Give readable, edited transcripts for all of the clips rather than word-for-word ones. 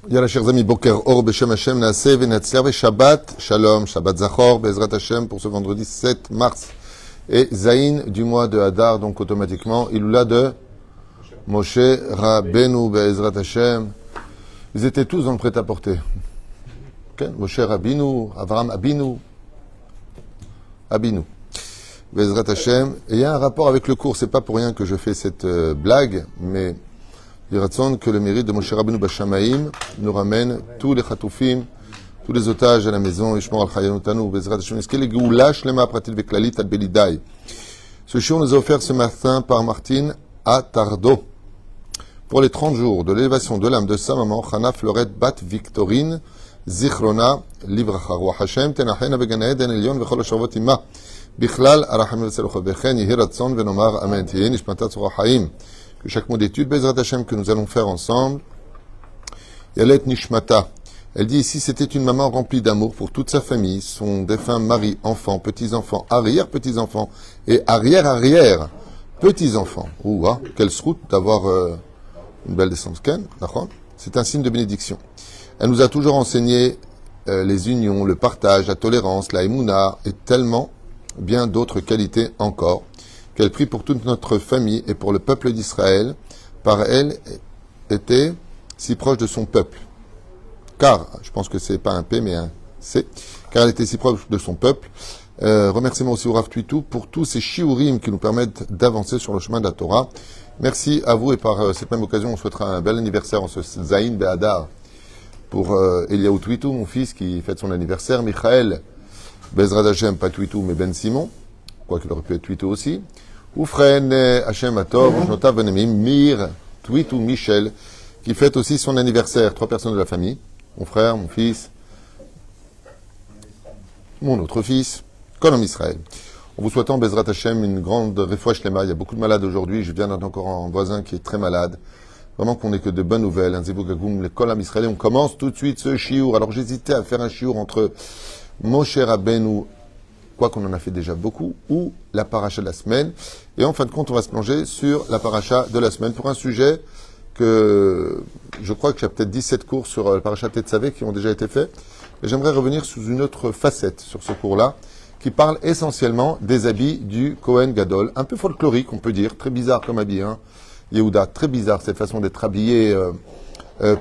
Yalla, chers amis, Boker Or, Beshem Hashem, Naaseh, Venatzler, Shabbat, Shalom, Shabbat Zachor, Bezrat Hashem, pour ce vendredi 7 mars. Et Zaïn du mois de Hadar, donc automatiquement, Iloula de Moshe Rabbeinu, Bezrat Hashem. Ils étaient tous dans le prêt-à-porter. Okay? Moshe Rabbeinu, Avram Abinu, Bezrat Hashem. Et il y a un rapport avec le cours, c'est pas pour rien que je fais cette blague, mais il raconte que le mérite de Moshe Rabbeinu Bashamaim nous ramène tous les chatoufim, tous les otages à la maison, Ishmor al-Chayanutanu, Bezrat Hashem. Est-ce qu'il est Geoula Shlema Pratil Veklalit al-Belidai? Ce shiur nous est offert ce matin par Martine à Tardo. Pour les 30 jours de l'élévation de l'âme de sa maman, Chana Floret Bat Victorine, Zichrona, Livracha, Roi Hashem, Tenachena Began Eden Elion, Vechol Shavot Ima, Bichlal, Arachim Veselochot Bechen, Yihiratson, Venomar, Amen, Tiyin, Ishmatat Surah Haim. Que chaque mot d'étude, Bezrat Hashem, que nous allons faire ensemble, Yalet Nishmata. Elle dit ici, c'était une maman remplie d'amour pour toute sa famille, son défunt mari, enfants, petits-enfants, arrière-petits-enfants et arrière-arrière petits-enfants. Ouh, hein, quelle route d'avoir une belle descendance. C'est un signe de bénédiction. Elle nous a toujours enseigné les unions, le partage, la tolérance, la émouna et tellement bien d'autres qualités encore, qu'elle prie pour toute notre famille et pour le peuple d'Israël, par elle était si proche de son peuple. Car, je pense que c'est pas un P mais un C, car elle était si proche de son peuple. Remerciement aussi au Rav Tuitou pour tous ces shiurim qui nous permettent d'avancer sur le chemin de la Torah. Merci à vous et par cette même occasion, on souhaitera un bel anniversaire en ce Zaïn Be'adar pour Eliaou Tuitou, mon fils qui fête son anniversaire, Michael Bezrat Hashem, pas Tuitou mais Ben Simon, quoi qu'il aurait pu être Tuitou aussi. Oufren Hashem Atov, Nota Benemim, Mir, Tuitou Michel, qui fête aussi son anniversaire. 3 personnes de la famille, mon frère, mon fils, mon autre fils, Kolom Israël. En vous souhaitant, Bezrat Hashem, une grande refouach lema. Il y a beaucoup de malades aujourd'hui. Je viens d'entendre encore un voisin qui est très malade. Vraiment qu'on n'ait que de bonnes nouvelles. Un Zivugagoum, le Kolom Israël. On commence tout de suite ce shiur. Alors j'hésitais à faire un shiur entre Moshe Rabbeinu, quoi qu'on en a fait déjà beaucoup, ou la paracha de la semaine. Et en fin de compte, on va se plonger sur la paracha de la semaine pour un sujet que je crois qu'il y a peut-être 17 cours sur la paracha Tetzavé qui ont déjà été faits. Et j'aimerais revenir sous une autre facette sur ce cours-là, qui parle essentiellement des habits du Kohen Gadol. Un peu folklorique, on peut dire, très bizarre comme habit, hein. Yehuda, très bizarre cette façon d'être habillé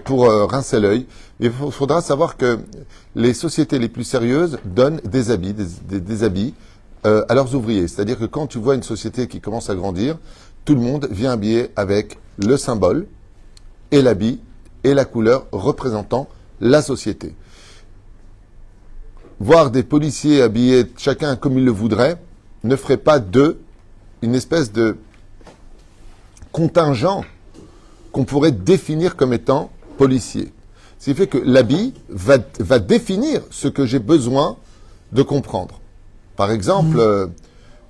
pour rincer l'œil. Il faudra savoir que les sociétés les plus sérieuses donnent des habits, des habits à leurs ouvriers. C'est-à-dire que quand tu vois une société qui commence à grandir, tout le monde vient habillé avec le symbole et l'habit et la couleur représentant la société. Voir des policiers habillés chacun comme il le voudrait ne ferait pas d'eux une espèce de contingent qu'on pourrait définir comme étant policier. Ce qui fait que l'habit va définir ce que j'ai besoin de comprendre. Par exemple,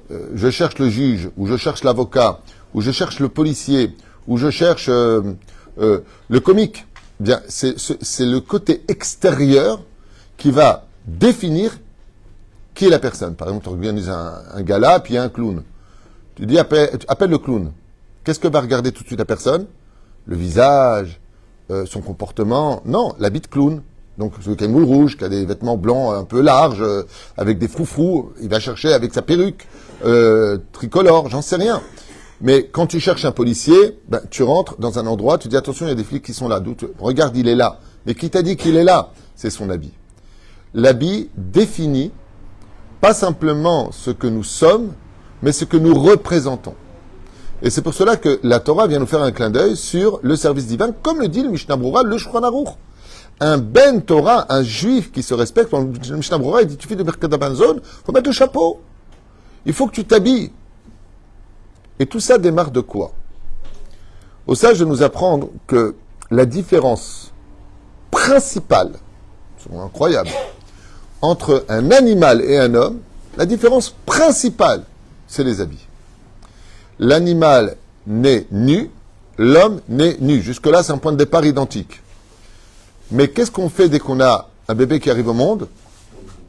je cherche le juge, ou je cherche l'avocat, ou je cherche le policier, ou je cherche le comique. Bien, c'est le côté extérieur qui va définir qui est la personne. Par exemple, tu organises un gala, puis il y a un clown. Tu dis, appelle le clown. Qu'est-ce que va regarder tout de suite la personne? Le visage, son comportement. Non, l'habit de clown. Donc, celui qui a une moule rouge, qui a des vêtements blancs un peu larges, avec des froufrous, il va chercher avec sa perruque tricolore, j'en sais rien. Mais quand tu cherches un policier, ben, tu rentres dans un endroit, tu dis attention, il y a des flics qui sont là. Regarde, il est là. Mais qui t'a dit qu'il est là? C'est son habit. L'habit définit pas simplement ce que nous sommes, mais ce que nous représentons. Et c'est pour cela que la Torah vient nous faire un clin d'œil sur le service divin, comme le dit le Mishnah Brura, le Shulchan Aruch. Un Ben Torah, un juif qui se respecte, le Mishnah Brura, il dit tu fais de Birkat Hamazon, faut mettre le chapeau. Il faut que tu t'habilles. Et tout ça démarre de quoi? Au sage de nous apprendre que la différence principale, c'est incroyable, entre un animal et un homme, la différence principale, c'est les habits. L'animal naît nu, l'homme naît nu. Jusque-là, c'est un point de départ identique. Mais qu'est-ce qu'on fait dès qu'on a un bébé qui arrive au monde?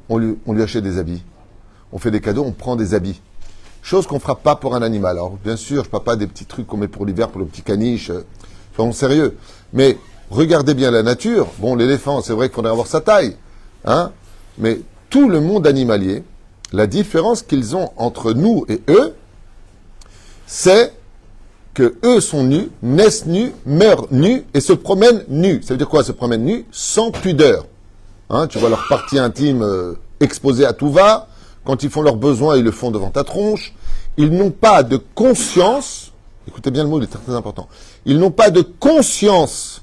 On lui achète des habits. On fait des cadeaux, on prend des habits. Chose qu'on ne fera pas pour un animal. Alors, bien sûr, je ne parle pas des petits trucs qu'on met pour l'hiver, pour le petit caniche. Soyons sérieux. Mais regardez bien la nature. Bon, l'éléphant, c'est vrai qu'il faudrait avoir sa taille, hein, mais tout le monde animalier, la différence qu'ils ont entre nous et eux, c'est que eux sont nus, naissent nus, meurent nus et se promènent nus. Ça veut dire quoi, se promènent nus? Sans pudeur. Hein, tu vois leur partie intime exposée à tout va. Quand ils font leurs besoins, ils le font devant ta tronche. Ils n'ont pas de conscience, écoutez bien le mot, il est très, très important. Ils n'ont pas de conscience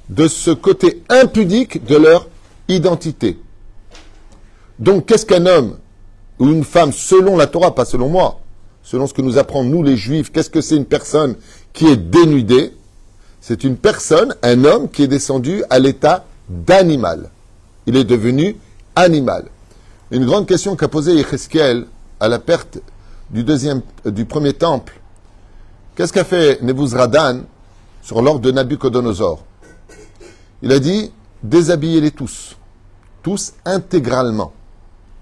de ce côté impudique de leur identité. Donc, qu'est-ce qu'un homme ou une femme, selon la Torah, pas selon moi, selon ce que nous apprend nous les Juifs, qu'est-ce que c'est une personne qui est dénudée? C'est une personne, un homme qui est descendu à l'état d'animal. Il est devenu animal. Une grande question qu'a posée Yecheskel à la perte du premier temple. Qu'est-ce qu'a fait Nebuzradan sur l'ordre de Nabuchodonosor? Il a dit, déshabillez-les tous intégralement,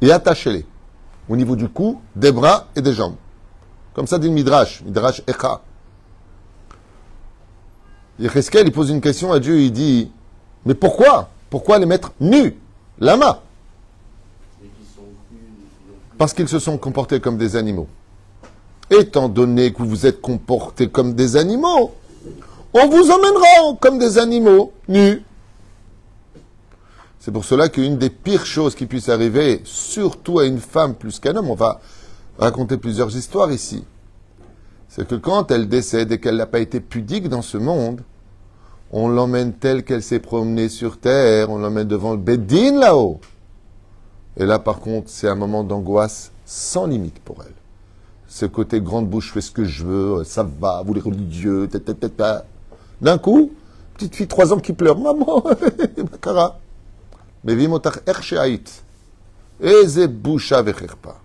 et attachez-les, au niveau du cou, des bras et des jambes. Comme ça dit le Midrash Echa. Yecheskel, il pose une question à Dieu, il dit, mais pourquoi? Pourquoi les mettre nus? Lama. Parce qu'ils se sont comportés comme des animaux. Étant donné que vous vous êtes comportés comme des animaux, on vous emmènera comme des animaux nus. C'est pour cela qu'une des pires choses qui puisse arriver, surtout à une femme plus qu'un homme, on va raconter plusieurs histoires ici, c'est que quand elle décède et qu'elle n'a pas été pudique dans ce monde, on l'emmène telle qu'elle s'est promenée sur terre, on l'emmène devant le Beddin là-haut. Et là, par contre, c'est un moment d'angoisse sans limite pour elle. Ce côté grande bouche, je fais ce que je veux, ça va, vous les religieux, D'un coup, petite fille 3 ans qui pleure, maman, Makara. Mais vimotar ercheaït. Eze boucha vecherpa.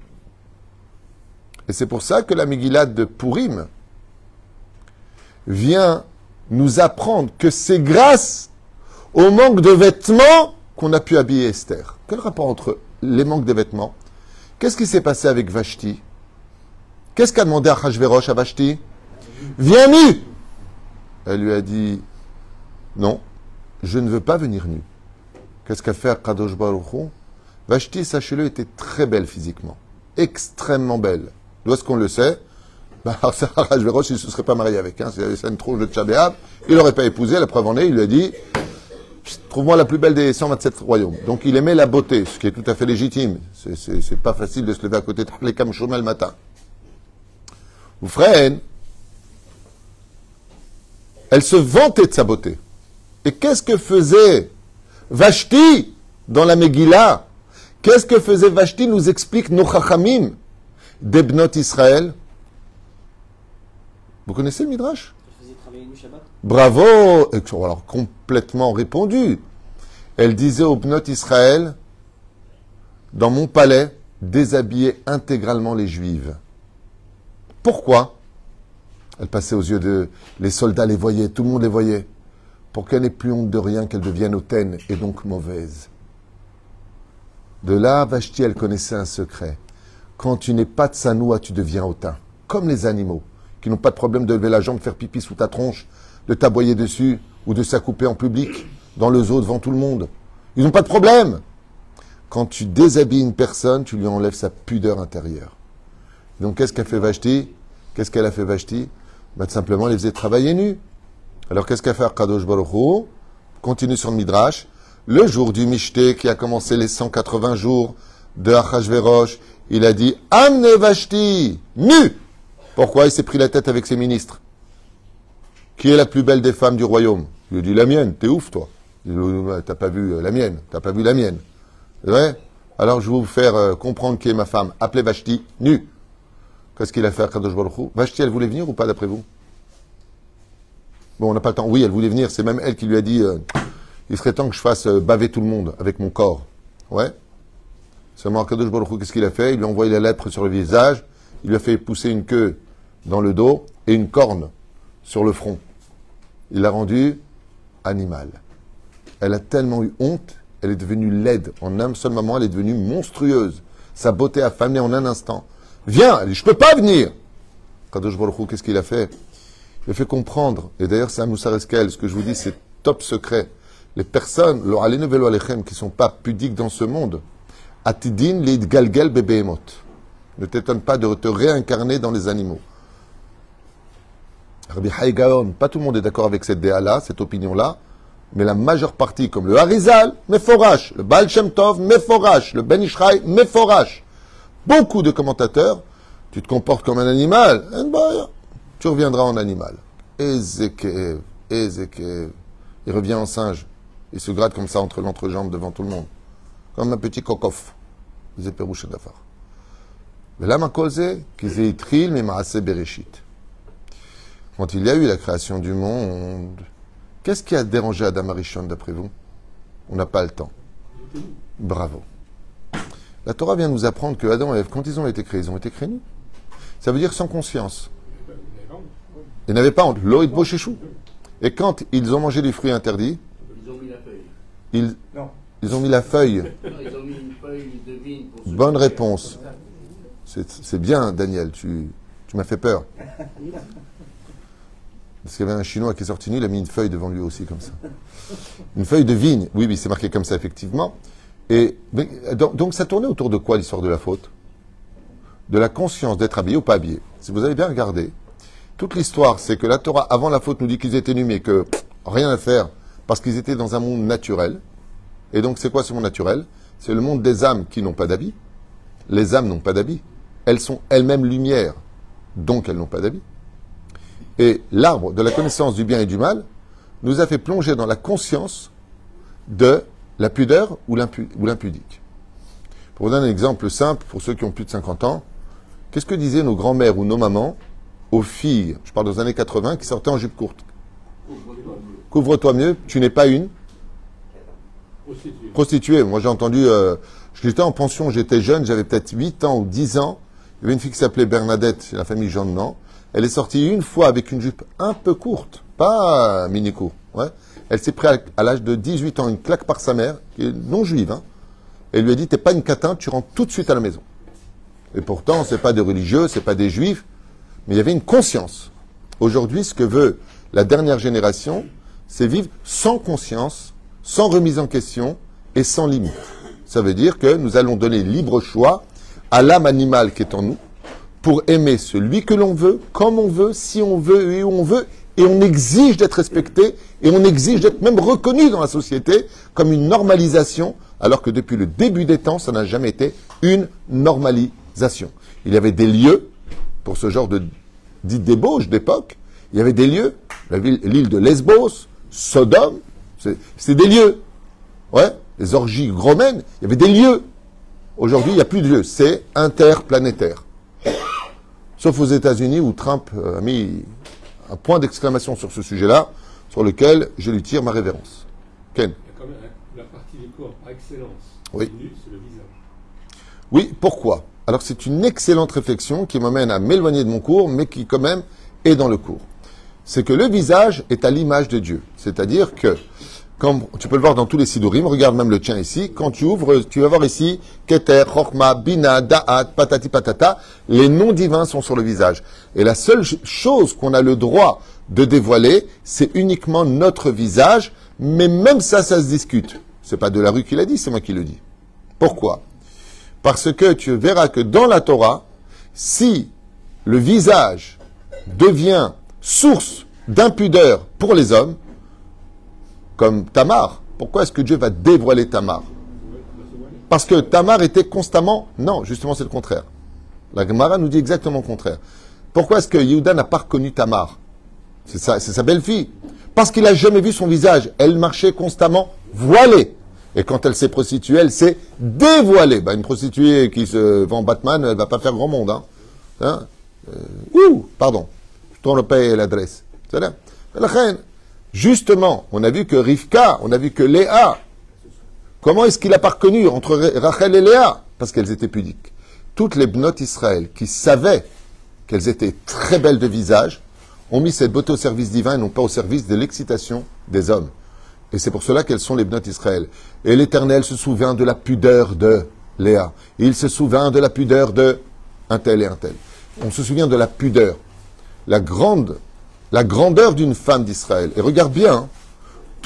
Et c'est pour ça que la Megillah de Purim vient nous apprendre que c'est grâce au manque de vêtements qu'on a pu habiller Esther. Quel rapport entre les manques de vêtements? Qu'est-ce qui s'est passé avec Vashti? Qu'est-ce qu'a demandé Achashverosh à Vashti? Viens nu! Elle lui a dit, non, je ne veux pas venir nu. Qu'est-ce qu'a fait Kadosh Baruch Hu? Vashti, sachez-le, était très belle physiquement. Extrêmement belle. D'où est-ce qu'on le sait? Achashverosh, il ne se serait pas marié avec. S'il avait une tronche de Tchabéab, il n'aurait pas épousé. La preuve en est, il lui a dit, trouve-moi la plus belle des 127 royaumes. Donc il aimait la beauté, ce qui est tout à fait légitime. C'est pas facile de se lever à côté de les Kamshomel le matin. Ou frère, elle se vantait de sa beauté. Et qu'est-ce que faisait Vashti dans la Megillah? Qu'est-ce que faisait Vashti, nous explique nos Chachamim d'Ebnot Israël? Vous connaissez le Midrash? Elle faisait travailler nu Shabbat. Bravo! Alors, complètement répondu. Elle disait aux Bnot Israël, dans mon palais, déshabiller intégralement les Juives. Pourquoi? Elle passait aux yeux de... Les soldats les voyaient, tout le monde les voyait. Pour qu'elle n'ait plus honte de rien, qu'elle devienne hautaine et donc mauvaise. De là, Vashti, elle connaissait un secret. Quand tu n'es pas tsanoua, tu deviens hautain. Comme les animaux, qui n'ont pas de problème de lever la jambe, faire pipi sous ta tronche, de t'aboyer dessus, ou de s'accouper en public, dans le zoo devant tout le monde. Ils n'ont pas de problème. Quand tu déshabilles une personne, tu lui enlèves sa pudeur intérieure. Donc, qu'est-ce qu'a fait Vashti? Qu'est-ce qu'elle a fait Vashti? Tout simplement, elle les faisait travailler nus. Alors, qu'est-ce qu'a fait Kadosh Baruch Hu? Continue sur le Midrash. Le jour du Mishté, qui a commencé les 180 jours de Achashverosh, il a dit « Amenez Vashti, nu !» Pourquoi? Il s'est pris la tête avec ses ministres. Qui est la plus belle des femmes du royaume? Il lui a dit « La mienne, t'es ouf, toi. » Il lui a dit « T'as pas vu la mienne, t'as pas vu la mienne. » C'est vrai? Alors, je vais vous faire comprendre qui est ma femme. Appelez Vashti, nu. Qu'est-ce qu'il a fait à Kadosh Baruch Hu? Vashti, elle voulait venir ou pas, d'après vous? Bon, on n'a pas le temps. Oui, elle voulait venir. C'est même elle qui lui a dit il serait temps que je fasse baver tout le monde avec mon corps. Ouais. Seulement, Kadosh Baruch Hu, qu'est-ce qu'il a fait? Il lui a envoyé la lèpre sur le visage. Il lui a fait pousser une queue dans le dos et une corne sur le front. Il l'a rendue animale. Elle a tellement eu honte, elle est devenue laide. En un seul moment, elle est devenue monstrueuse. Sa beauté a fané en un instant. Viens! Elle dit, je peux pas venir! Kadosh Baruch Hu, qu'est-ce qu'il a fait? Il a fait comprendre, et d'ailleurs c'est un Moussar Eskel, ce que je vous dis c'est top secret. Les personnes, lo alenu velo alechem, qui ne sont pas pudiques dans ce monde, atidin lid galgel bebeemot. Ne t'étonne pas de te réincarner dans les animaux. Rabbi Haï Gaon, pas tout le monde est d'accord avec cette déa-là, cette opinion-là, mais la majeure partie, comme le Harizal, Meforash, le Baal Shem Tov, Meforash, le Ben Ishraï, Meforash. Beaucoup de commentateurs, tu te comportes comme un animal, tu reviendras en animal. Ezekev, Ezekev. Il revient en singe. Il se gratte comme ça entre l'entrejambe devant tout le monde. Comme un petit kokof. Zeperouche d'afar. Mais là, ma cause, qu'ils aient tril, mais maaseh bereshit. Quand il y a eu la création du monde, qu'est-ce qui a dérangé Adam Arishon d'après vous? On n'a pas le temps. Bravo. La Torah vient nous apprendre que Adam et Ève, quand ils ont été créés nus. Ça veut dire sans conscience. Ils n'avaient pas honte. Loïd Bochechou. Et quand ils ont mangé des fruits interdits, ils ont mis la feuille. Ils ont mis la feuille. Non, ils ont mis une feuille de vigne pour se Bonne réponse. C'est bien, Daniel. Tu m'as fait peur. Parce qu'il y avait un Chinois qui est sorti nu, il a mis une feuille devant lui aussi, comme ça. Une feuille de vigne. Oui, c'est marqué comme ça, effectivement. Donc, ça tournait autour de quoi, l'histoire de la faute? De la conscience d'être habillé ou pas habillé. Si vous avez bien regardé, toute l'histoire, c'est que la Torah, avant la faute, nous dit qu'ils étaient nus, mais que rien à faire, parce qu'ils étaient dans un monde naturel. Et donc, c'est quoi ce monde naturel? C'est le monde des âmes qui n'ont pas d'habit. Les âmes n'ont pas d'habit. Elles sont elles-mêmes lumière, donc elles n'ont pas d'habit. Et l'arbre de la connaissance du bien et du mal nous a fait plonger dans la conscience de la pudeur ou l'impudique. Pour vous donner un exemple simple, pour ceux qui ont plus de 50 ans, qu'est-ce que disaient nos grands-mères ou nos mamans aux filles, je parle des années 80, qui sortaient en jupe courte? Couvre-toi mieux, tu n'es pas une prostituée. Moi j'ai entendu, j'étais en pension, j'étais jeune, j'avais peut-être 8 ans ou 10 ans, il y avait une fille qui s'appelait Bernadette, c'est la famille Jean de Nant. Elle est sortie une fois avec une jupe un peu courte, pas mini-court. Ouais. Elle s'est pris à l'âge de 18 ans une claque par sa mère, qui est non juive. Hein. Elle lui a dit, t'es pas une catin, tu rentres tout de suite à la maison. Et pourtant, c'est pas des religieux, c'est pas des juifs, mais il y avait une conscience. Aujourd'hui, ce que veut la dernière génération, c'est vivre sans conscience, sans remise en question et sans limite. Ça veut dire que nous allons donner libre choix à l'âme animale qui est en nous, pour aimer celui que l'on veut, comme on veut, si on veut et où on veut, et on exige d'être respecté, et on exige d'être même reconnu dans la société comme une normalisation, alors que depuis le début des temps, ça n'a jamais été une normalisation. Il y avait des lieux, pour ce genre de dite débauche d'époque, il y avait des lieux, l'île de Lesbos, Sodome, c'est des lieux. Ouais, les orgies romaines, il y avait des lieux. Aujourd'hui, il n'y a plus de lieux, c'est interplanétaire. Sauf aux États-Unis où Trump a mis un point d'exclamation sur ce sujet-là, sur lequel je lui tire ma révérence. Ken? Il y a quand même la partie du corps par excellence. Oui. C'est le visage. Oui, pourquoi? Alors c'est une excellente réflexion qui m'amène à m'éloigner de mon cours, mais qui quand même est dans le cours. C'est que le visage est à l'image de Dieu. C'est-à-dire que, comme tu peux le voir dans tous les sidurim, regarde même le tien ici, quand tu ouvres, tu vas voir ici, Keter, Chorma, Bina, Da'at, Patati Patata, les noms divins sont sur le visage. Et la seule chose qu'on a le droit de dévoiler, c'est uniquement notre visage, mais même ça se discute. C'est pas de la rue qui l'a dit, c'est moi qui le dis. Pourquoi? Parce que tu verras que dans la Torah, si le visage devient source d'impudeur pour les hommes, comme Tamar. Pourquoi est-ce que Dieu va dévoiler Tamar? Parce que Tamar était constamment... Non, justement, c'est le contraire. La Gemara nous dit exactement le contraire. Pourquoi est-ce que Yehuda n'a pas reconnu Tamar? C'est sa belle-fille. Parce qu'il n'a jamais vu son visage. Elle marchait constamment voilée. Et quand elle s'est prostituée, elle s'est dévoilée. Une prostituée qui se vend Batman, elle ne va pas faire grand monde. Pardon. Je tourne le paye et l'adresse. C'est là. Justement, on a vu que Rivka, on a vu que Léa. Comment est-ce qu'il a pas reconnu entre Rachel et Léa? Parce qu'elles étaient pudiques. Toutes les bnotes Israël qui savaient qu'elles étaient très belles de visage ont mis cette beauté au service divin et non pas au service de l'excitation des hommes. Et c'est pour cela qu'elles sont les bnotes Israël. Et l'Éternel se souvint de la pudeur de Léa. Et il se souvint de la pudeur de un tel et un tel. On se souvient de la pudeur. La grandeur d'une femme d'Israël. Et regarde bien,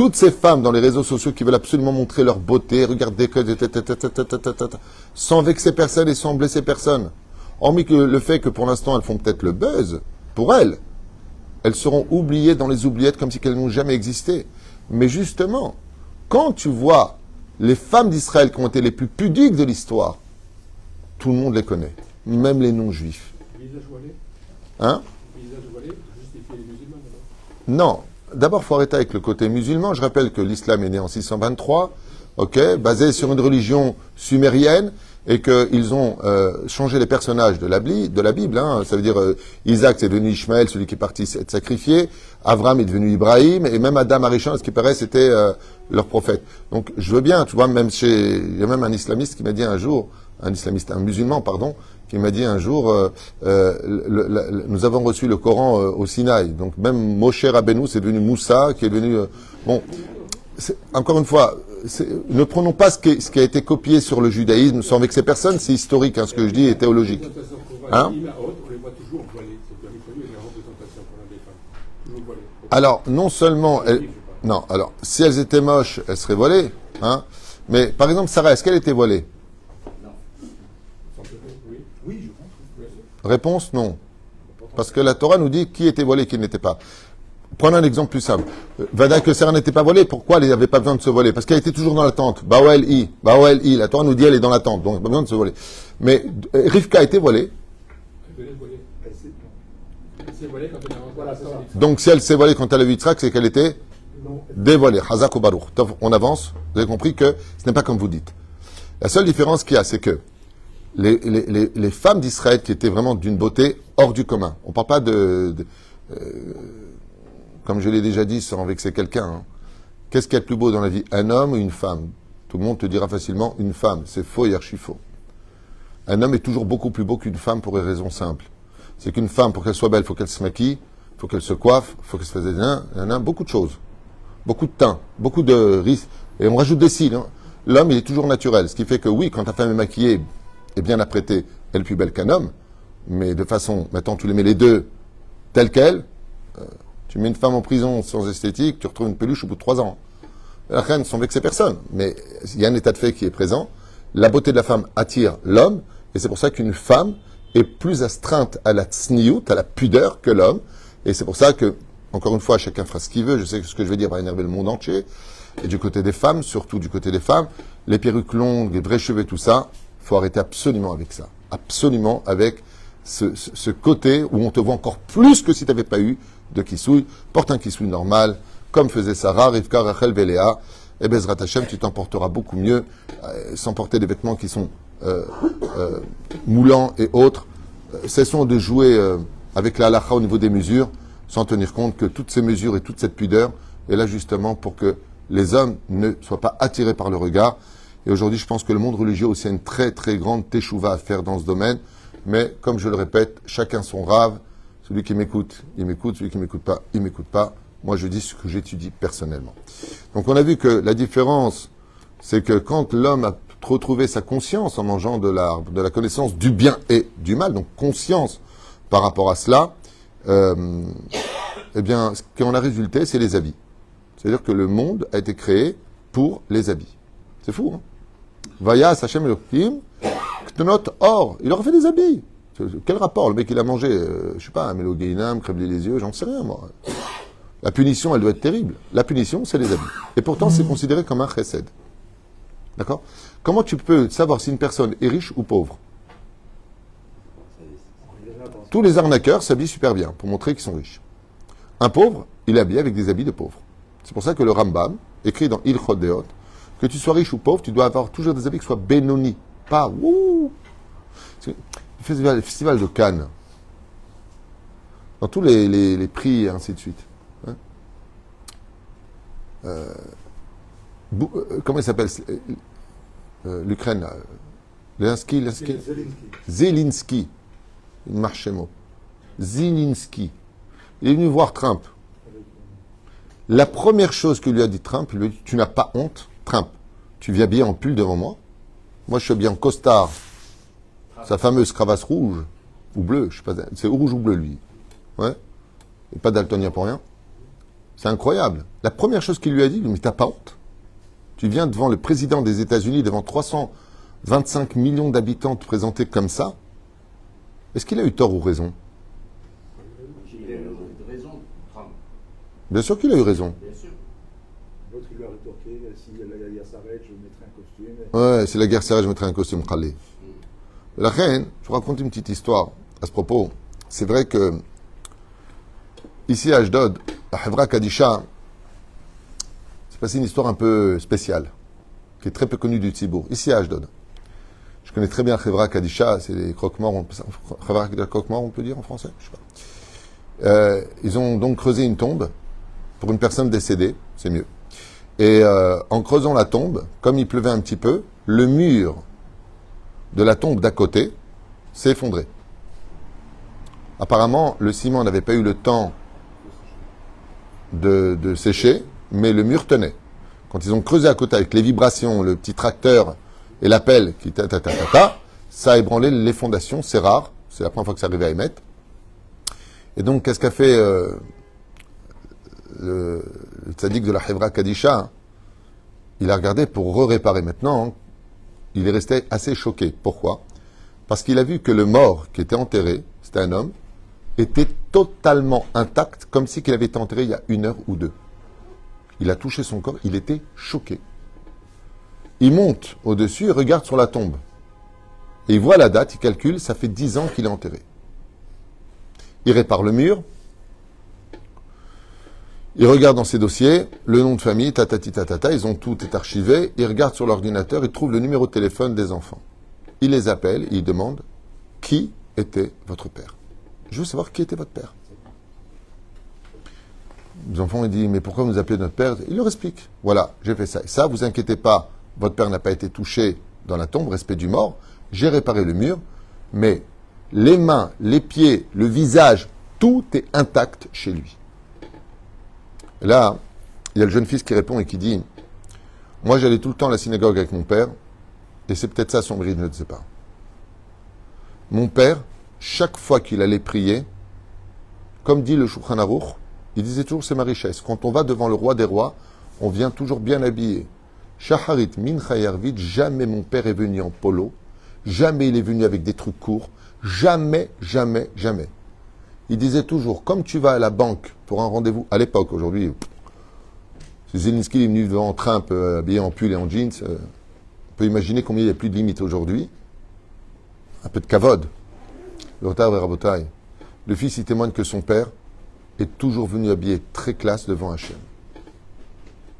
toutes ces femmes dans les réseaux sociaux qui veulent absolument montrer leur beauté, regardez que... sans vexer personne et sans blesser personne. Hormis que le fait que pour l'instant elles font peut-être le buzz, pour elles seront oubliées dans les oubliettes comme si elles n'ont jamais existé. Mais justement, quand tu vois les femmes d'Israël qui ont été les plus pudiques de l'histoire, tout le monde les connaît, même les non-juifs. Visage voilé. Hein? Visage voilé, justifier les musulmans, Non. D'abord, il faut arrêter avec le côté musulman. Je rappelle que l'islam est né en 623, basé sur une religion sumérienne, et qu'ils ont changé les personnages de la Bible. Hein. Ça veut dire Isaac, c'est devenu Ishmaël, celui qui est parti être sacrifié. Avram est devenu Ibrahim, et même Adam Arishon, ce qui paraît, c'était leur prophète. Donc, je veux bien, tu vois, il y a même un islamiste qui m'a dit un jour, un musulman, pardon, qui m'a dit un jour, nous avons reçu le Coran au Sinaï. Donc même Moshe Rabbeinu, c'est devenu Moussa, qui est devenu... encore une fois, ne prenons pas ce qui a été copié sur le judaïsme sans vexer personne, c'est historique, hein, ce que je dis est théologique. Hein? Alors, non seulement... non, alors, si elles étaient moches, elles seraient voilées. Hein? Mais, par exemple, Sarah, est-ce qu'elle était voilée? Oui, je pense. Réponse, non. Parce que la Torah nous dit qui était voilé et qui n'était pas. Prenons un exemple plus simple. Vada que Sarah n'était pas voilée, pourquoi elle n'avait pas besoin de se voiler? Parce qu'elle était toujours dans la tente. Baoel I. La Torah nous dit elle est dans la tente, donc elle n'a pas besoin de se voiler. Mais Rivka était voilée. Elle s'est voilée quand elle a rentré la tente. Donc si elle s'est voilée quand elle a vu Yitzhak, c'est qu'elle était dévoilée. Hazak ou Baruch. On avance. Vous avez compris que ce n'est pas comme vous dites. La seule différence qu'il y a, c'est que les femmes d'Israël qui étaient vraiment d'une beauté hors du commun. On ne parle pas comme je l'ai déjà dit, sans vexer quelqu'un. Hein. Qu'est-ce qu'il y a de plus beau dans la vie? Un homme ou une femme? Tout le monde te dira facilement une femme. C'est faux et archi faux. Un homme est toujours beaucoup plus beau qu'une femme pour une raison simple. C'est qu'une femme, pour qu'elle soit belle, il faut qu'elle se maquille, il faut qu'elle se coiffe, il faut qu'elle se fasse des nains, beaucoup de choses. Beaucoup de teint, beaucoup de risques. Et on rajoute des cils. Hein. L'homme, il est toujours naturel. Ce qui fait que oui, quand ta femme est maquillée et bien apprêtée, elle est plus belle qu'un homme. Mais de façon, maintenant tu les mets les deux telles quelles. Tu mets une femme en prison sans esthétique, tu retrouves une peluche au bout de 3 ans. La reine sont vexées personne. Mais il y a un état de fait qui est présent. La beauté de la femme attire l'homme. Et c'est pour ça qu'une femme est plus astreinte à la tsniout, à la pudeur, que l'homme. Et c'est pour ça que, encore une fois, chacun fera ce qu'il veut. Je sais que ce que je vais dire va énerver le monde entier. Et du côté des femmes, surtout du côté des femmes, les perruques longues, les vrais cheveux, tout ça, il faut arrêter absolument avec ça. Absolument avec ce côté où on te voit encore plus que si tu n'avais pas eu de kissouille. Porte un kissouille normal, comme faisait Sarah, Rivka, Rachel, Véléa. Et Bezrat Hashem, tu t'en porteras beaucoup mieux, sans porter des vêtements qui sont moulants et autres. Cessons de jouer avec la halakha au niveau des mesures, sans tenir compte que toutes ces mesures et toute cette pudeur est là justement pour que les hommes ne soient pas attirés par le regard. Et aujourd'hui, je pense que le monde religieux aussi a une très très grande teshuva à faire dans ce domaine. Mais comme je le répète, chacun son rave. Celui qui m'écoute, il m'écoute. Celui qui ne m'écoute pas, il ne m'écoute pas. Moi, je dis ce que j'étudie personnellement. Donc, on a vu que la différence, c'est que quand l'homme a retrouvé sa conscience en mangeant de la connaissance du bien et du mal, donc conscience par rapport à cela, eh bien, ce qui en a résulté, c'est les habits. C'est-à-dire que le monde a été créé pour les habits. C'est fou, hein? Vaya, Sachem Elohim, Knot Or. Il leur a fait des habits. Quel rapport? Le mec, il a mangé, je sais pas, un méloguéinam, crève les yeux, j'en sais rien, moi. La punition, elle doit être terrible. La punition, c'est les habits. Et pourtant, c'est considéré comme un chesed. D'accord? Comment tu peux savoir si une personne est riche ou pauvre? Tous les arnaqueurs s'habillent super bien pour montrer qu'ils sont riches. Un pauvre, il est habillé avec des habits de pauvre. C'est pour ça que le Rambam écrit dans Ilchot Deot que tu sois riche ou pauvre, tu dois avoir toujours des habits qui soient bénoni. Pas wouh! Le festival de Cannes, dans tous les prix et ainsi de suite. Hein? Comment il s'appelle l'Ukraine, Zelensky. Il marche mot. Zelensky. Il est venu voir Trump. La première chose que lui a dit Trump, il lui a dit: tu n'as pas honte, Trump. Tu viens habillé en pull devant moi. Moi, je suis habillé en costard. Sa fameuse cravache rouge ou bleue, je sais pas, c'est rouge ou bleu lui. Ouais. Et pas daltonien pour rien. C'est incroyable. La première chose qu'il lui a dit, mais t'as pas honte? Tu viens devant le président des États-Unis, devant 325 millions d'habitants, te présenter comme ça. Est-ce qu'il a eu tort ou raison? Il a eu raison, Trump. Bien sûr qu'il a eu raison. Bien sûr. L'autre, il lui a rétorqué, si la guerre s'arrête, je mettrai un costume. Ouais, si la guerre s'arrête, je mettrai un costume khalé. La reine, je vous raconte une petite histoire à ce propos. C'est vrai que ici à Ashdod, à Hevra Kadisha, c'est passé une histoire un peu spéciale, qui est très peu connue du Tzibour. Ici à Ashdod. Je connais très bien Hevra Kadisha, c'est les croque-morts, Hevra croque-morts, on peut dire en français? Je sais pas. Ils ont donc creusé une tombe pour une personne décédée, c'est mieux. Et en creusant la tombe, comme il pleuvait un petit peu, le mur de la tombe d'à côté s'est effondré. Apparemment, le ciment n'avait pas eu le temps de sécher, mais le mur tenait. Quand ils ont creusé à côté avec les vibrations, le petit tracteur et la pelle qui ça a ébranlé les fondations, c'est rare, c'est la première fois que ça arrivait à émettre. Et donc, qu'est-ce qu'a fait le tzaddik de la Hevra Kadisha? Il a regardé pour réparer. Maintenant, il est resté assez choqué. Pourquoi? Parce qu'il a vu que le mort qui était enterré, c'était un homme, était totalement intact, comme si qu'il avait été enterré il y a 1 heure ou 2. Il a touché son corps, il était choqué. Il monte au-dessus et regarde sur la tombe. Et il voit la date, il calcule, ça fait 10 ans qu'il est enterré. Il répare le mur, il regarde dans ses dossiers, le nom de famille, ils ont tout est archivé, il regarde sur l'ordinateur, il trouve le numéro de téléphone des enfants. Il les appelle, il demande qui était votre père. Je veux savoir qui était votre père. Les enfants, ils disent, mais pourquoi vous nous appelez notre père? Il leur explique. Voilà, j'ai fait ça. Et ça, vous inquiétez pas, votre père n'a pas été touché dans la tombe, respect du mort. J'ai réparé le mur, mais les mains, les pieds, le visage, tout est intact chez lui. Et là, il y a le jeune fils qui répond et qui dit, moi j'allais tout le temps à la synagogue avec mon père, et c'est peut-être ça son mérite, je ne sais pas. Mon père, chaque fois qu'il allait prier, comme dit le Shulchan Aruch, il disait toujours c'est ma richesse. Quand on va devant le roi des rois, on vient toujours bien habillé. Shaharit min chayarvit, jamais mon père est venu en polo, jamais il est venu avec des trucs courts, jamais, jamais, jamais. Il disait toujours, comme tu vas à la banque pour un rendez-vous, à l'époque, aujourd'hui, si Zelensky est venu devant Trump habillé en pull et en jeans, on peut imaginer combien il n'y a plus de limites aujourd'hui. Un peu de kavod. Le fils, il témoigne que son père est toujours venu habillé très classe devant Hachem.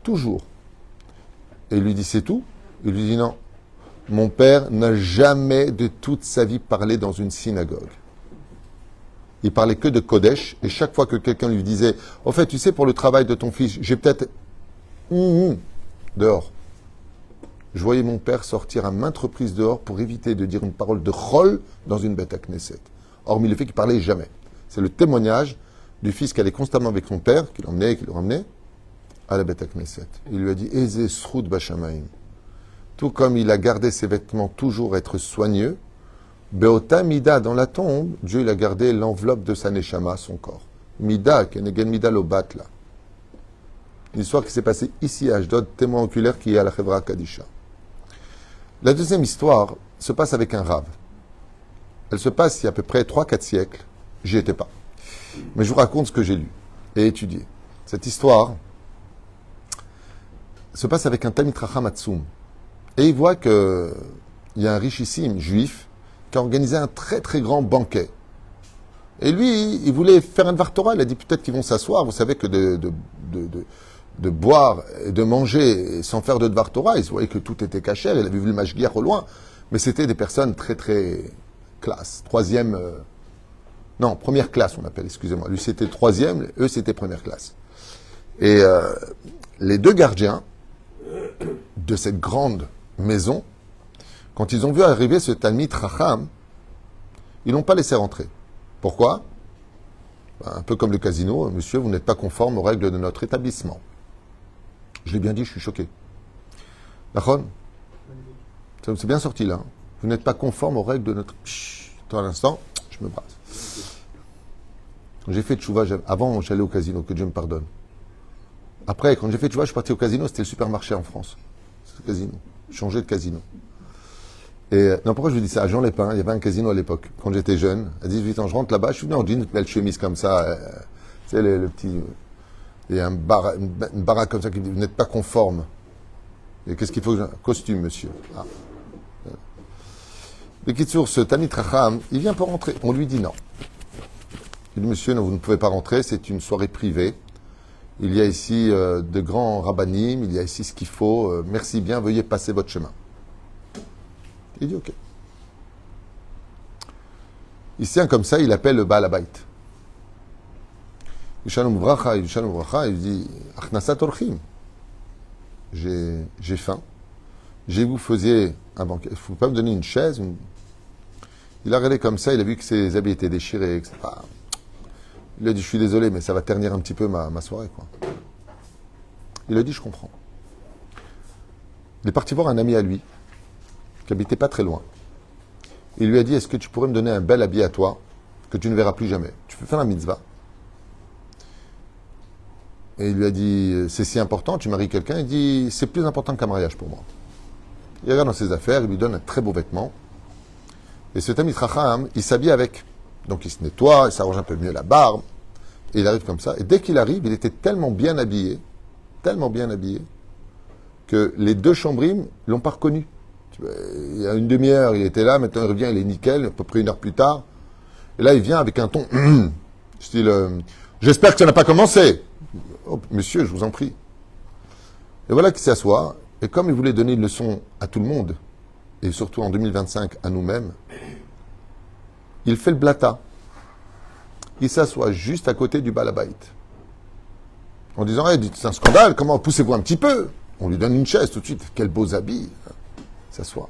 Toujours. Et il lui dit, c'est tout? Il lui dit, non. Mon père n'a jamais de toute sa vie parlé dans une synagogue. Il parlait que de Kodesh, et chaque fois que quelqu'un lui disait, au fait, tu sais, pour le travail de ton fils, j'ai peut-être... dehors. Je voyais mon père sortir à maintes reprises dehors pour éviter de dire une parole de chol dans une bête à Knesset. Hormis le fait qu'il parlait jamais. C'est le témoignage du fils qui allait constamment avec son père, qui l'emmenait et qui le ramenait, à la bête à Knesset. Il lui a dit, Eze sroud bashamaim. Tout comme il a gardé ses vêtements toujours être soigneux, Beota Mida, dans la tombe, Dieu il a gardé l'enveloppe de sa neshama, son corps. Mida, Kenegen Mida Lobat, là. Une histoire qui s'est passée ici à Ashdod, témoin oculaire qui est à la Hevra Kadisha. La deuxième histoire se passe avec un rave. Elle se passe il y a à peu près 3-4 siècles. J'y étais pas. Mais je vous raconte ce que j'ai lu et étudié. Cette histoire se passe avec un Talmid Chacham Atzum. Et il voit qu'il y a un richissime juif qui a organisé un très très grand banquet. Et lui, il voulait faire un Dvar Torah. Il a dit peut-être qu'ils vont s'asseoir. Vous savez que de boire et de manger sans faire de Dvar Torah, il voyait que tout était caché. Il avait vu le Mashgiach au loin. Mais c'était des personnes très très classe. Première classe on appelle, excusez-moi. Lui c'était 3e, eux c'était première classe. Et les 2 gardiens de cette grande maison, quand ils ont vu arriver ce Talmid Chacham, ils n'ont pas laissé rentrer. Pourquoi? Un peu comme le casino, monsieur, vous n'êtes pas conforme aux règles de notre établissement. Je l'ai bien dit, je suis choqué. D'accord? C'est bien sorti là. Vous n'êtes pas conforme aux règles de notre... Attends un instant, je me brasse. J'ai fait tchouva, avant j'allais au casino, que Dieu me pardonne. Après, quand j'ai fait, tu vois, je suis parti au casino, c'était le supermarché en France. C'était le casino. Changer de casino. Et non, pourquoi je vous dis ça? À Jean Lépin, il y avait un casino à l'époque. Quand j'étais jeune, à 18 ans, je rentre là-bas, je suis venu en jean, belle chemise comme ça. Tu sais, le petit. Il y a une baraque comme ça qui dit vous n'êtes pas conforme. Et qu'est-ce qu'il faut que costume, monsieur. Ah. Le Kitsour, ce Tanit Racham, il vient pour rentrer. On lui dit non. Il dit monsieur, non, vous ne pouvez pas rentrer, c'est une soirée privée. Il y a ici de grands rabbanim, il y a ici ce qu'il faut. Merci bien, veuillez passer votre chemin. Il dit ok. Il tient comme ça, il appelle le Baal Habayit. Yishalom Uvracha, il dit Achnasat Orchim. J'ai faim. J'ai vous faisiez un banquet. Il ne faut pas me donner une chaise. Il a regardé comme ça, il a vu que ses habits étaient déchirés, etc. Il a dit je suis désolé, mais ça va ternir un petit peu ma soirée, quoi. Il a dit je comprends. Il est parti voir un ami à lui, qui habitait pas très loin. Il lui a dit est-ce que tu pourrais me donner un bel habit à toi, que tu ne verras plus jamais? Tu peux faire la mitzvah. Et il lui a dit c'est si important, tu maries quelqu'un? Il dit c'est plus important qu'un mariage pour moi. Il regarde dans ses affaires, il lui donne un très beau vêtement. Et cet ami Racham, il s'habille avec. Donc il se nettoie, il s'arrange un peu mieux la barbe. Et il arrive comme ça. Et dès qu'il arrive, il était tellement bien habillé, que les deux chambrimes l'ont pas reconnu. Il y a une demi-heure, il était là, maintenant il revient, il est nickel, à peu près une heure plus tard. Et là, il vient avec un ton, style, j'espère que ça n'a pas commencé. Oh, monsieur, je vous en prie. Et voilà qu'il s'assoit. Et comme il voulait donner une leçon à tout le monde, et surtout en 2025 à nous-mêmes, il fait le blata. Il s'assoit juste à côté du Baal Habayit. En disant, hey, c'est un scandale, comment poussez-vous un petit peu? On lui donne une chaise tout de suite. Quels beaux habits. Il s'assoit.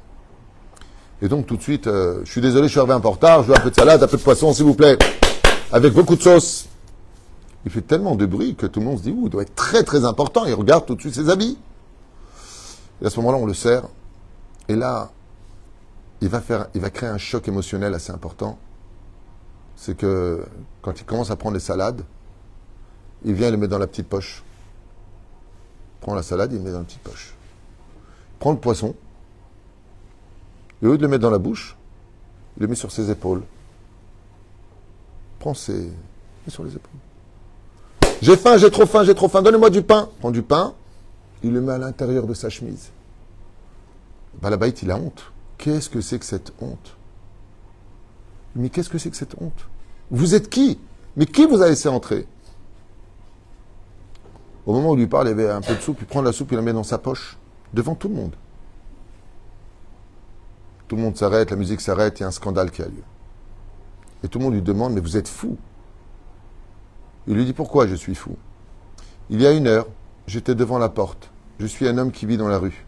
Et donc tout de suite, je suis désolé, je suis arrivé un peu en retard, je veux un peu de salade, un peu de poisson, s'il vous plaît. Avec beaucoup de sauce. Il fait tellement de bruit que tout le monde se dit, il doit être très très important. Il regarde tout de suite ses habits. Et à ce moment-là, on le sert. Et là, il va créer un choc émotionnel assez important. C'est que quand il commence à prendre les salades, il vient et le met dans la petite poche. Il prend la salade, il le met dans la petite poche. Il prend le poisson. Et au lieu de le mettre dans la bouche, il le met sur ses épaules. Il prend il met sur les épaules. J'ai faim, j'ai trop faim, donnez-moi du pain. Il prend du pain, il le met à l'intérieur de sa chemise. Baal Habayit, il a honte. Qu'est-ce que c'est que cette honte? Mais qu'est-ce que c'est que cette honte? Vous êtes qui? Mais qui vous a laissé entrer? Au moment où il lui parle, il y avait un peu de soupe, il prend la soupe, il la met dans sa poche, devant tout le monde. Tout le monde s'arrête, la musique s'arrête, il y a un scandale qui a lieu. Et tout le monde lui demande, mais vous êtes fou? Il lui dit, pourquoi je suis fou? Il y a une heure, j'étais devant la porte. Je suis un homme qui vit dans la rue.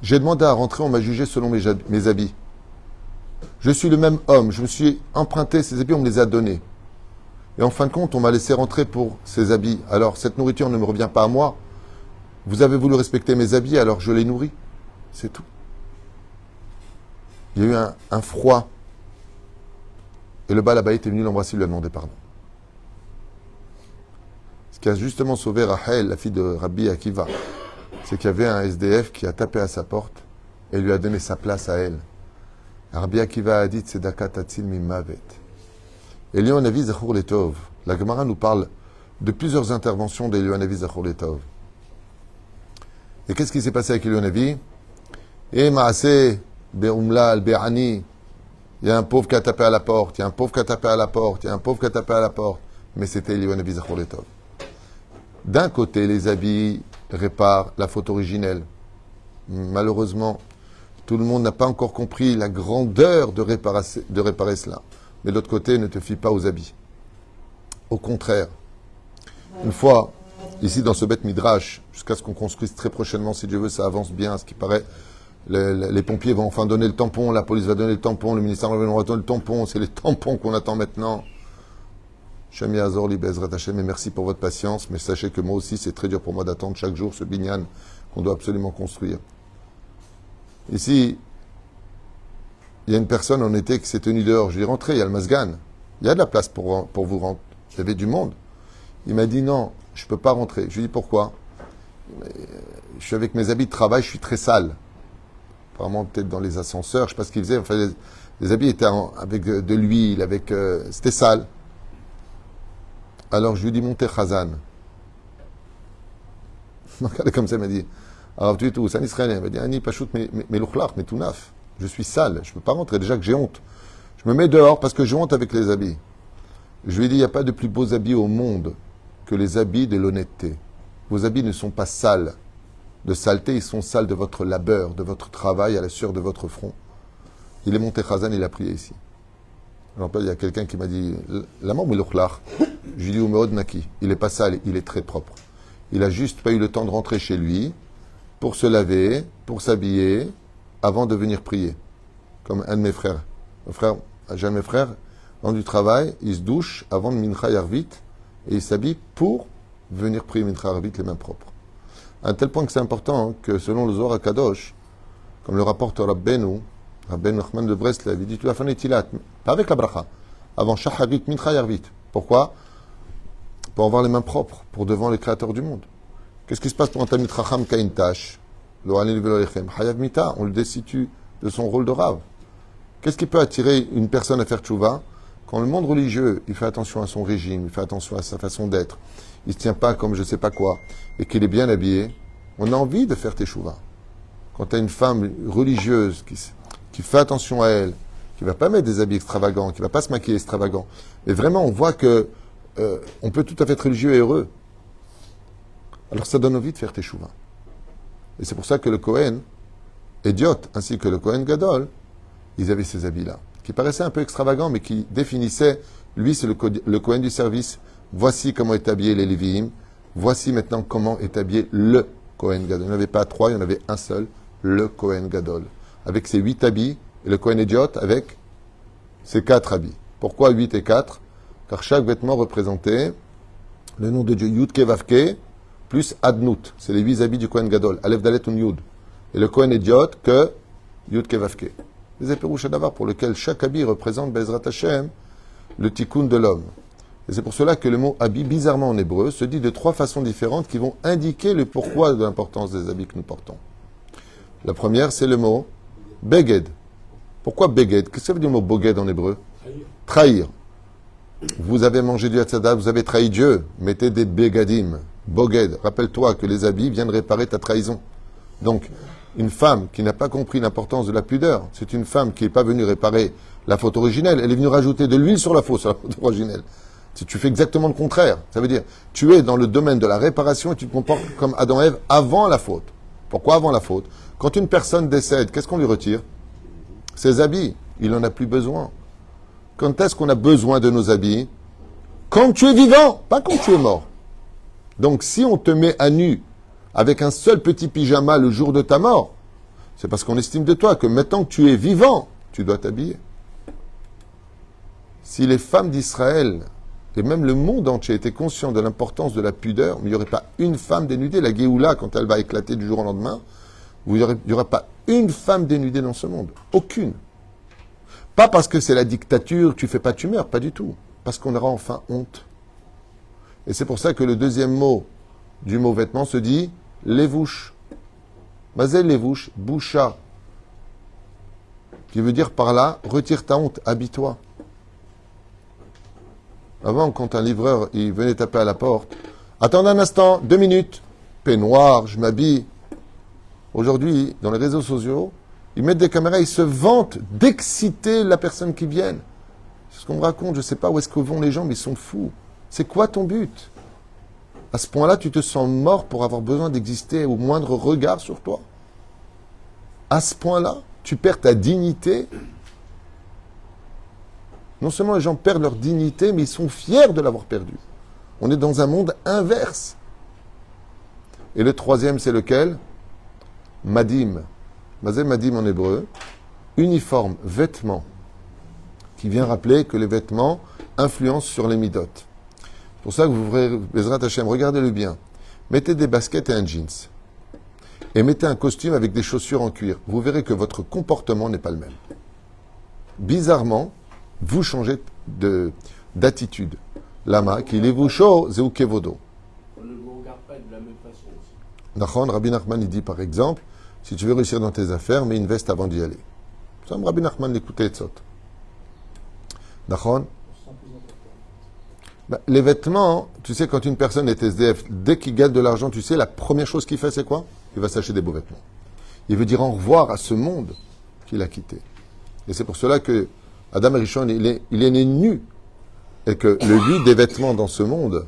J'ai demandé à rentrer, on m'a jugé selon mes habits. Je suis le même homme, je me suis emprunté ces habits, on me les a donnés. Et en fin de compte, on m'a laissé rentrer pour ces habits. Alors, cette nourriture ne me revient pas à moi. Vous avez voulu respecter mes habits, alors je les nourris. C'est tout. Il y a eu un froid. Et le Baal Habayit est venu l'embrasser, il lui a demandé pardon. Ce qui a justement sauvé Rachel, la fille de Rabbi Akiva, c'est qu'il y avait un SDF qui a tapé à sa porte et lui a donné sa place à elle. Rabbi Akiva a dit Tzedaka tatzil mimavet. Elionavi Zachor Letov. La Gemara nous parle de plusieurs interventions d'Elionavi Zachor Letov. Et qu'est-ce qui s'est passé avec Elionavi? Et Maaseh Be'umla al-Be'ani. Il y a un pauvre qui a tapé à la porte, il y a un pauvre qui a tapé à la porte, il y a un pauvre qui a tapé à la porte. Mais c'était Elionavi Zachor Letov. D'un côté, les habits réparent la faute originelle. Malheureusement, tout le monde n'a pas encore compris la grandeur de réparer cela. Mais de l'autre côté, ne te fie pas aux habits. Au contraire, une fois, ici dans ce Beth Midrash, jusqu'à ce qu'on construise très prochainement, si Dieu veut, ça avance bien, ce qui paraît, les pompiers vont enfin donner le tampon, la police va donner le tampon, le ministère va donner le tampon, c'est les tampons qu'on attend maintenant. Shemi Azor li Bezrat Hashem, et merci pour votre patience, mais sachez que moi aussi, c'est très dur pour moi d'attendre chaque jour ce binyan qu'on doit absolument construire. Ici, il y a une personne en été qui s'est tenue dehors. Je lui ai rentré, il y a le Masgan. Il y a de la place pour vous rentrer. Il y avait du monde. Il m'a dit non, je ne peux pas rentrer. Je lui ai dit pourquoi? Je suis avec mes habits de travail, je suis très sale. Apparemment, peut-être dans les ascenseurs, je ne sais pas ce qu'il faisait. Enfin, les habits étaient avec de l'huile, c'était sale. Alors je lui ai dit montez Khazan. Regardez comme ça, il m'a dit. Alors tu es tout, c'est un Israélien. Il m'a dit Ani Pachout, mais l'Ukhlach, mais tout naf. Je suis sale, je ne peux pas rentrer. Déjà que j'ai honte. Je me mets dehors parce que j'ai honte avec les habits. Je lui ai dit il n'y a pas de plus beaux habits au monde que les habits de l'honnêteté. Vos habits ne sont pas sales de saleté, ils sont sales de votre labeur, de votre travail à la sueur de votre front. Il est monté Khazan, il a prié ici. Alors, il y a quelqu'un qui m'a dit L'amant ou l'ukhlach? Je lui ai dit Umeod Naki. Il n'est pas sale, il est très propre. Il a juste pas eu le temps de rentrer chez lui pour se laver, pour s'habiller, avant de venir prier. Comme un de mes frères. J'ai un de mes frères, dans du travail, il se douche avant de Mincha Yarvit et il s'habille pour venir prier Mincha Yarvit les mains propres. À un tel point que c'est important que selon le Zohar HaKadosh, comme le rapporte Rabbeinu Nachman de Breslev, il dit tu vas faire netilat, pas avec la bracha, avant Shacharit Mincha Yarvit. Pourquoi? Pour avoir les mains propres, pour devant le Créateur du monde. Qu'est-ce qui se passe pour un Talmid Chacham qui a une tâche? Hayav Mita, on le destitue de son rôle de rave. Qu'est-ce qui peut attirer une personne à faire tchouva? Quand le monde religieux, il fait attention à son régime, il fait attention à sa façon d'être, il ne se tient pas comme je ne sais pas quoi, et qu'il est bien habillé, on a envie de faire teshuva. Quand tu as une femme religieuse qui fait attention à elle, qui ne va pas mettre des habits extravagants, qui ne va pas se maquiller extravagant, mais vraiment on voit que on peut tout à fait être religieux et heureux. Alors ça donne envie de faire teshuva. Et c'est pour ça que le Kohen, Idiot, ainsi que le Kohen Gadol, ils avaient ces habits-là, qui paraissaient un peu extravagants, mais qui définissaient, lui c'est le Kohen du service, voici comment est habillé les Lévi'im, voici maintenant comment est habillé le Kohen Gadol. Il n'y en avait pas 3, il y en avait un seul, le Kohen Gadol. Avec ses 8 habits, et le Kohen Idiot avec ses 4 habits. Pourquoi 8 et 4? Car chaque vêtement représentait le nom de Dieu, Yud Kevavke, plus Adnout. C'est les 8 habits du Kohen Gadol, Aleph Dalet Un Yud. Et le Kohen Idiot que Yud Kevavke. Les éperouches d'Avar pour lequel chaque habit représente Bezrat Hashem, le tikkun de l'homme. Et c'est pour cela que le mot habit, bizarrement en hébreu, se dit de 3 façons différentes qui vont indiquer le pourquoi de l'importance des habits que nous portons. La première, c'est le mot beged. Pourquoi beged? Qu'est-ce que ça veut dire le mot boged en hébreu? Trahir. Vous avez mangé du hatzada, vous avez trahi Dieu. Mettez des begadim. Boged. Rappelle-toi que les habits viennent réparer ta trahison. Donc, une femme qui n'a pas compris l'importance de la pudeur, c'est une femme qui n'est pas venue réparer la faute originelle, elle est venue rajouter de l'huile sur la faute originelle. Si tu fais exactement le contraire, ça veut dire, tu es dans le domaine de la réparation et tu te comportes comme Adam et Ève avant la faute. Pourquoi avant la faute? Quand une personne décède, qu'est-ce qu'on lui retire? Ses habits. Il n'en a plus besoin. Quand est-ce qu'on a besoin de nos habits? Quand tu es vivant, pas quand tu es mort. Donc si on te met à nu avec un seul petit pyjama le jour de ta mort, c'est parce qu'on estime de toi que maintenant que tu es vivant, tu dois t'habiller. Si les femmes d'Israël et même le monde entier étaient conscients de l'importance de la pudeur, il n'y aurait pas une femme dénudée. La Géoula, quand elle va éclater du jour au lendemain, il n'y aura pas une femme dénudée dans ce monde. Aucune. Pas parce que c'est la dictature, tu fais pas, tu meurs, pas du tout. Parce qu'on aura enfin honte. Et c'est pour ça que le deuxième mot du mot vêtement se dit levouche. Mazel levouche, boucha. Qui veut dire par là, retire ta honte, habille-toi. Avant, quand un livreur il venait taper à la porte, attendez un instant, 2 minutes, peignoir, je m'habille. Aujourd'hui, dans les réseaux sociaux, ils mettent des caméras, ils se vantent d'exciter la personne qui vient. C'est ce qu'on me raconte, je ne sais pas où est-ce que vont les gens, mais ils sont fous. C'est quoi ton but? À ce point-là, tu te sens mort pour avoir besoin d'exister au moindre regard sur toi. À ce point-là, tu perds ta dignité. Non seulement les gens perdent leur dignité, mais ils sont fiers de l'avoir perdue. On est dans un monde inverse. Et le troisième, c'est lequel? Madim. Mazel Madim en hébreu. Uniforme, vêtement. Qui vient rappeler que les vêtements influencent sur les midot. C'est pour ça que vous ouvrez Bezrat Hashem, regardez-le bien. Mettez des baskets et un jeans. Et mettez un costume avec des chaussures en cuir. Vous verrez que votre comportement n'est pas le même. Bizarrement, vous changez d'attitude. Lama, qui levusho zeu kevodo. On ne vous regarde pas de la même façon aussi. Nachon, Rabbi Nachman, il dit par exemple, si tu veux réussir dans tes affaires, mets une veste avant d'y aller. Ça, Rabbi Nachman l'écoutait, Etzot. Nachon. Ben, les vêtements, tu sais, quand une personne est SDF, dès qu'il gagne de l'argent, tu sais, la première chose qu'il fait, c'est quoi? Il va s'acheter des beaux vêtements. Il veut dire au revoir à ce monde qu'il a quitté. Et c'est pour cela que Adam Arishon, il est né nu. Et que le but des vêtements dans ce monde,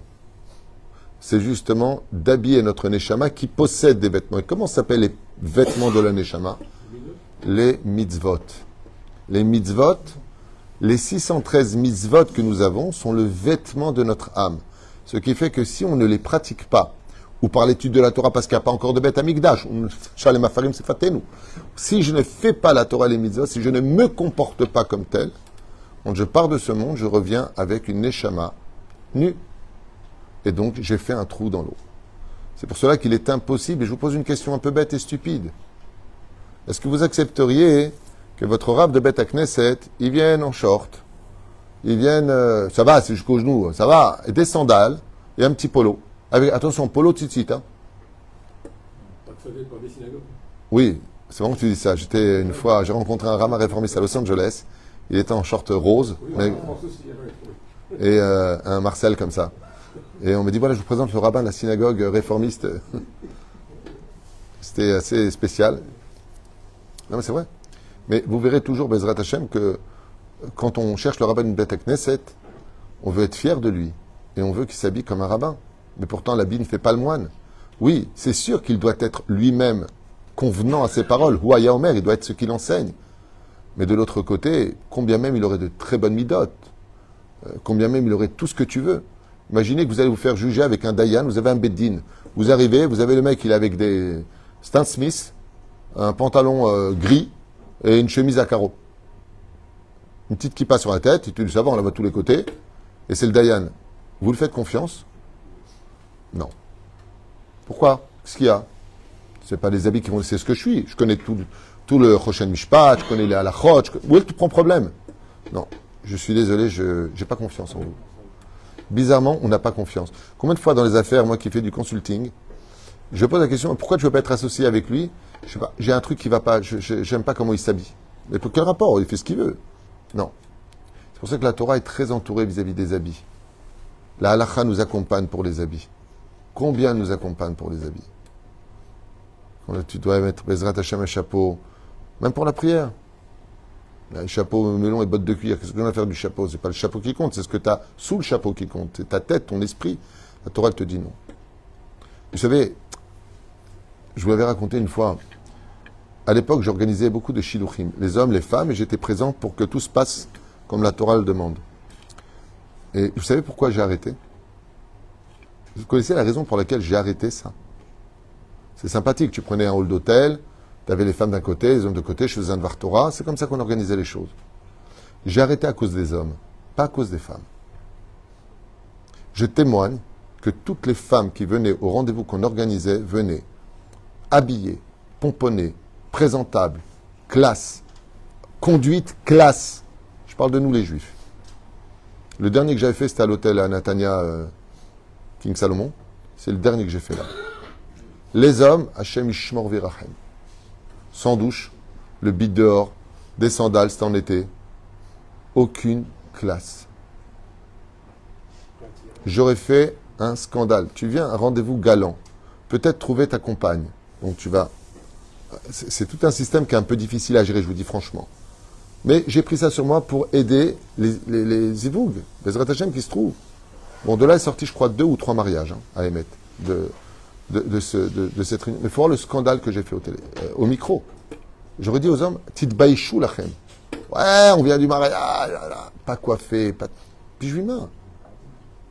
c'est justement d'habiller notre Neshama qui possède des vêtements. Et comment s'appellent les vêtements de la Neshama? Les mitzvot. Les mitzvot, les 613 mitzvot que nous avons sont le vêtement de notre âme. Ce qui fait que si on ne les pratique pas, ou par l'étude de la Torah parce qu'il n'y a pas encore de Beth Amikdash, si je ne fais pas la Torah et les mitzvot, si je ne me comporte pas comme tel, quand je pars de ce monde, je reviens avec une neshama nue. Et donc, j'ai fait un trou dans l'eau. C'est pour cela qu'il est impossible, et je vous pose une question un peu bête et stupide. Est-ce que vous accepteriez que votre rab de Beth Knesset, il vienne en short, il vienne, ça va, c'est jusqu'aux genoux, ça va, et des sandales, et un petit polo. Avec, attention, polo tzitzit, hein. Pas que ça vienne par des synagogues. Oui, c'est bon que tu dis ça. J'étais une fois, j'ai rencontré un rabbin réformiste à Los Angeles. Il était en short rose, Oui, mais, en France aussi, oui. et un Marcel comme ça. Et on me dit, voilà, je vous présente le rabbin de la synagogue réformiste. C'était assez spécial. Non, mais c'est vrai. Mais vous verrez toujours, Bezrat Hashem, que quand on cherche le rabbin d'une Beth Knesset, on veut être fier de lui. Et on veut qu'il s'habille comme un rabbin. Mais pourtant, l'habit ne fait pas le moine. Oui, c'est sûr qu'il doit être lui-même convenant à ses paroles. Ouaya Omer, il doit être ce qu'il enseigne. Mais de l'autre côté, combien même il aurait de très bonnes midotes, combien même il aurait tout ce que tu veux. Imaginez que vous allez vous faire juger avec un Dayan, vous avez un Beddin. Vous arrivez, vous avez le mec, il est avec des Stan Smith, un pantalon gris et une chemise à carreaux. Une petite kippa sur la tête, tu le savais, on la voit de tous les côtés, et c'est le Dayan. Vous le faites confiance? Non. Pourquoi? Qu'est-ce qu'il y a? C'est pas les habits qui vont... C'est ce que je suis. Je connais tout le Choshen Mishpat, je connais les halachot. Où est tout prend problème? Non. Je suis désolé, je n'ai pas confiance en vous. Bizarrement, on n'a pas confiance. Combien de fois dans les affaires, moi qui fais du consulting, je pose la question, pourquoi tu ne veux pas être associé avec lui? Je sais pas, j'ai un truc qui va pas, j'aime pas comment il s'habille. Mais pour quel rapport? Il fait ce qu'il veut. Non. C'est pour ça que la Torah est très entourée vis-à-vis des habits. La halacha nous accompagne pour les habits. Combien nous accompagne pour les habits? Quand tu dois mettre Bezrat Hashem un chapeau, même pour la prière. Un chapeau melon et bottes de cuir, qu'est-ce qu'on a à faire du chapeau? C'est pas le chapeau qui compte, c'est ce que tu as sous le chapeau qui compte. C'est ta tête, ton esprit. La Torah, elle te dit non. Vous savez, je vous l'avais raconté une fois, à l'époque, j'organisais beaucoup de shiluchim, les hommes, les femmes, et j'étais présent pour que tout se passe comme la Torah le demande. Et vous savez pourquoi j'ai arrêté? Vous connaissez la raison pour laquelle j'ai arrêté ça? C'est sympathique, tu prenais un hall d'hôtel, tu avais les femmes d'un côté, les hommes de côté, je faisais un Dvar Torah, c'est comme ça qu'on organisait les choses. J'ai arrêté à cause des hommes, pas à cause des femmes. Je témoigne que toutes les femmes qui venaient au rendez-vous qu'on organisait venaient habillées, pomponnées, présentables, classe, conduite classe. Je parle de nous les juifs. Le dernier que j'avais fait, c'était à l'hôtel à Natania, King Salomon. C'est le dernier que j'ai fait là. Les hommes, Hachem Ishmor Virachem. Sans douche, le bit dehors, des sandales, c'était en été. Aucune classe. J'aurais fait un scandale. Tu viens à un rendez-vous galant. Peut-être trouver ta compagne. Donc tu vas... C'est tout un système qui est un peu difficile à gérer, je vous dis franchement. Mais j'ai pris ça sur moi pour aider les zivoug, les Bezrat Hashem qui se trouvent. Bon, de là est sorti, je crois, 2 ou 3 mariages à émettre de cette réunion. Mais il faut voir le scandale que j'ai fait au micro. J'aurais dit aux hommes, Titbaïchou lachem. Ouais, on vient du mariage, pas coiffé, pas 18 mains.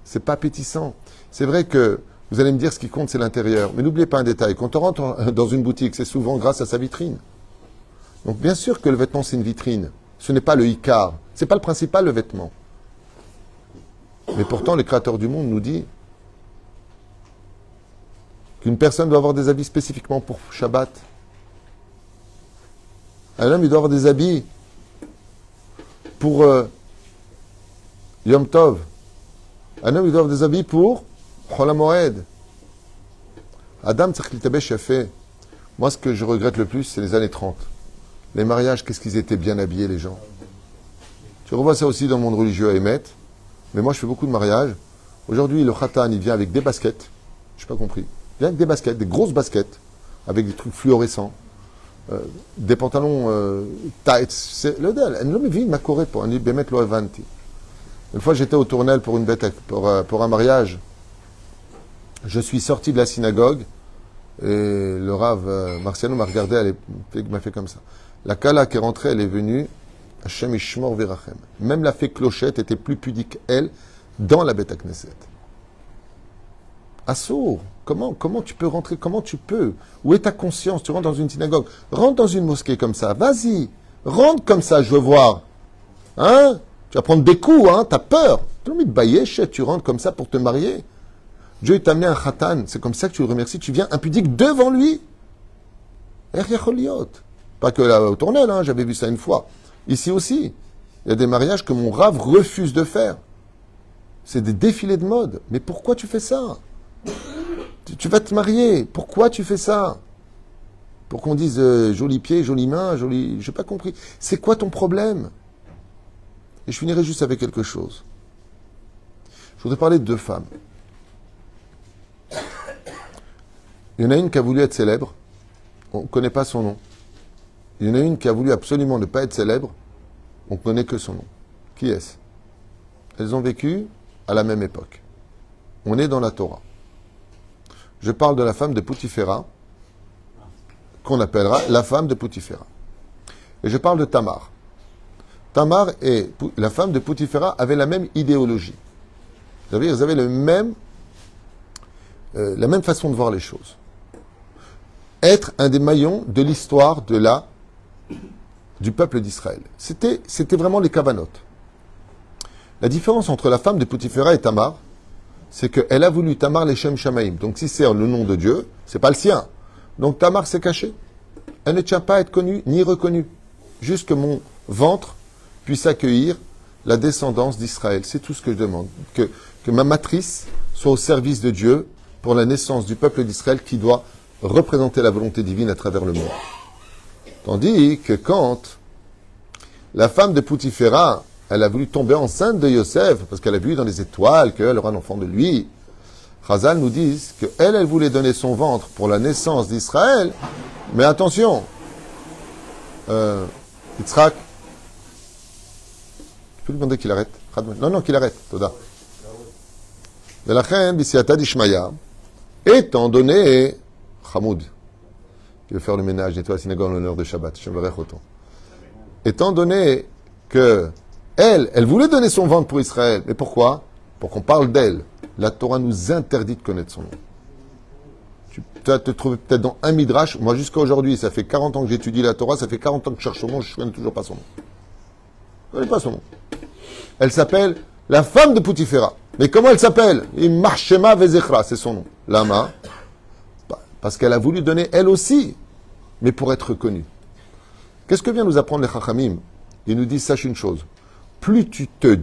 C'est pas appétissant. C'est vrai que vous allez me dire ce qui compte, c'est l'intérieur. Mais n'oubliez pas un détail. Quand on rentre dans une boutique, c'est souvent grâce à sa vitrine. Donc bien sûr que le vêtement, c'est une vitrine. Ce n'est pas le Icar. Ce n'est pas le principal, le vêtement. Mais pourtant, le Créateur du monde nous dit qu'une personne doit avoir des habits spécifiquement pour Shabbat. Un homme, il doit avoir des habits pour Yom Tov. Un homme, il doit avoir des habits pour Chol HaMoed. Adam tzarich litabesh yafé. Moi, ce que je regrette le plus, c'est les années 30. Les mariages, qu'est-ce qu'ils étaient bien habillés, les gens. Tu revois ça aussi dans le monde religieux à Emet. Mais moi, je fais beaucoup de mariages. Aujourd'hui, le khatan, il vient avec des baskets. Je n'ai pas compris. Il vient avec des baskets, des grosses baskets, avec des trucs fluorescents. Des pantalons tight. C'est le del. L'homme vit ma corée pour un bémet lo avanti. Une fois, j'étais au Tournel pour une bête, pour un mariage. Je suis sorti de la synagogue et le Rav Marciano m'a regardé, m'a fait comme ça. La Kala qui est rentrée, elle est venue. Hashem Ishmor Virachem. Même la fée Clochette était plus pudique, elle, dans la bête à Knesset. Assour, comment tu peux rentrer? Comment tu peux? Où est ta conscience? Tu rentres dans une synagogue. Rentre dans une mosquée comme ça. Vas-y. Rentre comme ça, je veux voir. Hein? Tu vas prendre des coups, hein? T'as peur. Tu as envie de bailler, tu rentres comme ça pour te marier. Dieu t'a amené un khatan. C'est comme ça que tu le remercies. Tu viens impudique devant lui. Pas que là, au Tournel, hein? J'avais vu ça une fois. Ici aussi. Il y a des mariages que mon rave refuse de faire. C'est des défilés de mode. Mais pourquoi tu fais ça? Tu vas te marier. Pourquoi tu fais ça? Pour qu'on dise joli pied, jolie main, joli... Je n'ai pas compris. C'est quoi ton problème? Et je finirai juste avec quelque chose. Je voudrais parler de deux femmes. Il y en a une qui a voulu être célèbre. On ne connaît pas son nom. Il y en a une qui a voulu absolument ne pas être célèbre. On ne connaît que son nom. Qui est-ce? Elles ont vécu à la même époque. On est dans la Torah. Je parle de la femme de Poutiféra, qu'on appellera la femme de Poutiféra. Et je parle de Tamar. Tamar et la femme de Poutiféra avaient la même idéologie. Ils avaient la même façon de voir les choses. Être un des maillons de l'histoire du peuple d'Israël. C'était vraiment les cavanotes. La différence entre la femme de Poutiféra et Tamar, c'est qu'elle a voulu Tamar Leshem Shamaim. Donc si c'est le nom de Dieu, c'est pas le sien. Donc Tamar s'est cachée. Elle ne tient pas à être connue ni reconnue. Juste que mon ventre puisse accueillir la descendance d'Israël. C'est tout ce que je demande. Que ma matrice soit au service de Dieu pour la naissance du peuple d'Israël qui doit représenter la volonté divine à travers le monde. Tandis que quand la femme de Poutiféra, elle a voulu tomber enceinte de Yosef, parce qu'elle a vu dans les étoiles qu'elle aura un enfant de lui, Chazal nous dit qu'elle voulait donner son ventre pour la naissance d'Israël, mais attention, Yitzhak, tu peux lui demander qu'il arrête? Non, qu'il arrête, Toda. De la reine, Bisiata d'Ishmaïa, étant donné, Hamoud, qui veut faire le ménage, nettoyer la synagogue en l'honneur de Shabbat, étant donné que elle voulait donner son ventre pour Israël. Mais pourquoi? Pour qu'on parle d'elle. La Torah nous interdit de connaître son nom. Tu vas te trouver peut-être dans un midrash. Moi, jusqu'à aujourd'hui, ça fait 40 ans que j'étudie la Torah, ça fait 40 ans que je cherche son nom, je ne connais toujours pas son nom. Je ne connais pas son nom. Elle s'appelle la femme de Poutiféra. Mais comment elle s'appelle? Marshema Vezechra, c'est son nom. Lama. Parce qu'elle a voulu donner elle aussi, mais pour être reconnue. Qu'est-ce que vient nous apprendre les Chachamim? Ils nous disent, sache une chose. Plus tu te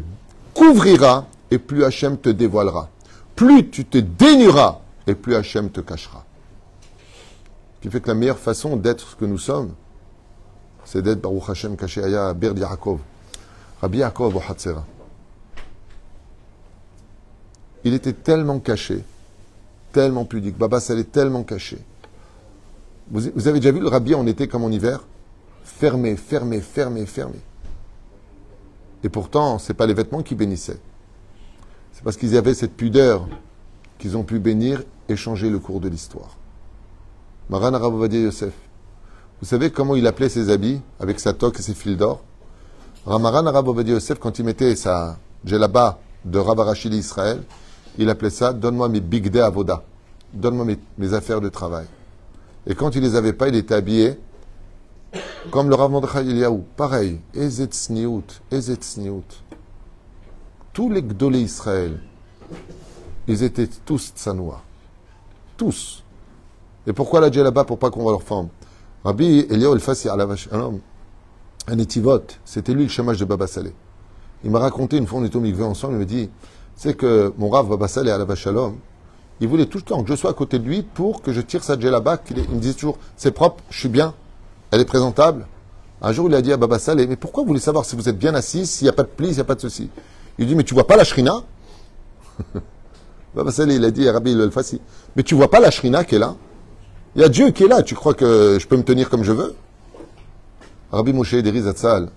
couvriras, et plus Hachem te dévoilera. Plus tu te dénueras, et plus Hachem te cachera. Ce qui fait que la meilleure façon d'être ce que nous sommes, c'est d'être Baruch Hashem caché Aya Bird Yaakov. Rabbi Yaakov au Hatzera. Il était tellement caché, tellement pudique. Baba Salé tellement caché. Vous avez déjà vu le Rabbi en été comme en hiver? Fermé, fermé, fermé, fermé. Et pourtant, ce n'est pas les vêtements qui bénissaient. C'est parce qu'ils avaient cette pudeur qu'ils ont pu bénir et changer le cours de l'histoire. Maran Arav Ovadia Yosef. Vous savez comment il appelait ses habits avec sa toque et ses fils d'or? Maran Arav Ovadia Yosef, quand il mettait sa djellaba de Rav Arashi d'Israël, il appelait ça « Donne-moi mes bigdei avoda ». Donne-moi mes affaires de travail. Et quand il les avait pas, il était habillé comme le Rav Mordechai Eliyahu. Pareil. Ezet sniout, ezet sniout. Tous les Gdolé Israël, ils étaient tous tsanoua. Tous. Et pourquoi la djellaba? Pour pas qu'on voit leur forme. Rabbi Eliyahu El-Fassi un étivot, c'était lui le chômage de Baba Salé. Il m'a raconté une fois, on était au mikvé ensemble, il me dit, c'est que mon Rav Baba Saleh Alav Shalom, il voulait tout le temps que je sois à côté de lui pour que je tire sa djellaba. Il me disait toujours, c'est propre, je suis bien, elle est présentable. Un jour, il a dit à Baba Saleh, mais pourquoi vous voulez savoir si vous êtes bien assis, s'il n'y a pas de plis, s'il n'y a pas de ceci? Il dit, mais tu vois pas la shrina? Baba Saleh, il a dit à Rabbi El-Fassi, mais tu vois pas la shrina qui est là? Il y a Dieu qui est là, tu crois que je peux me tenir comme je veux? Rabbi Moshe Ederi Zatzal,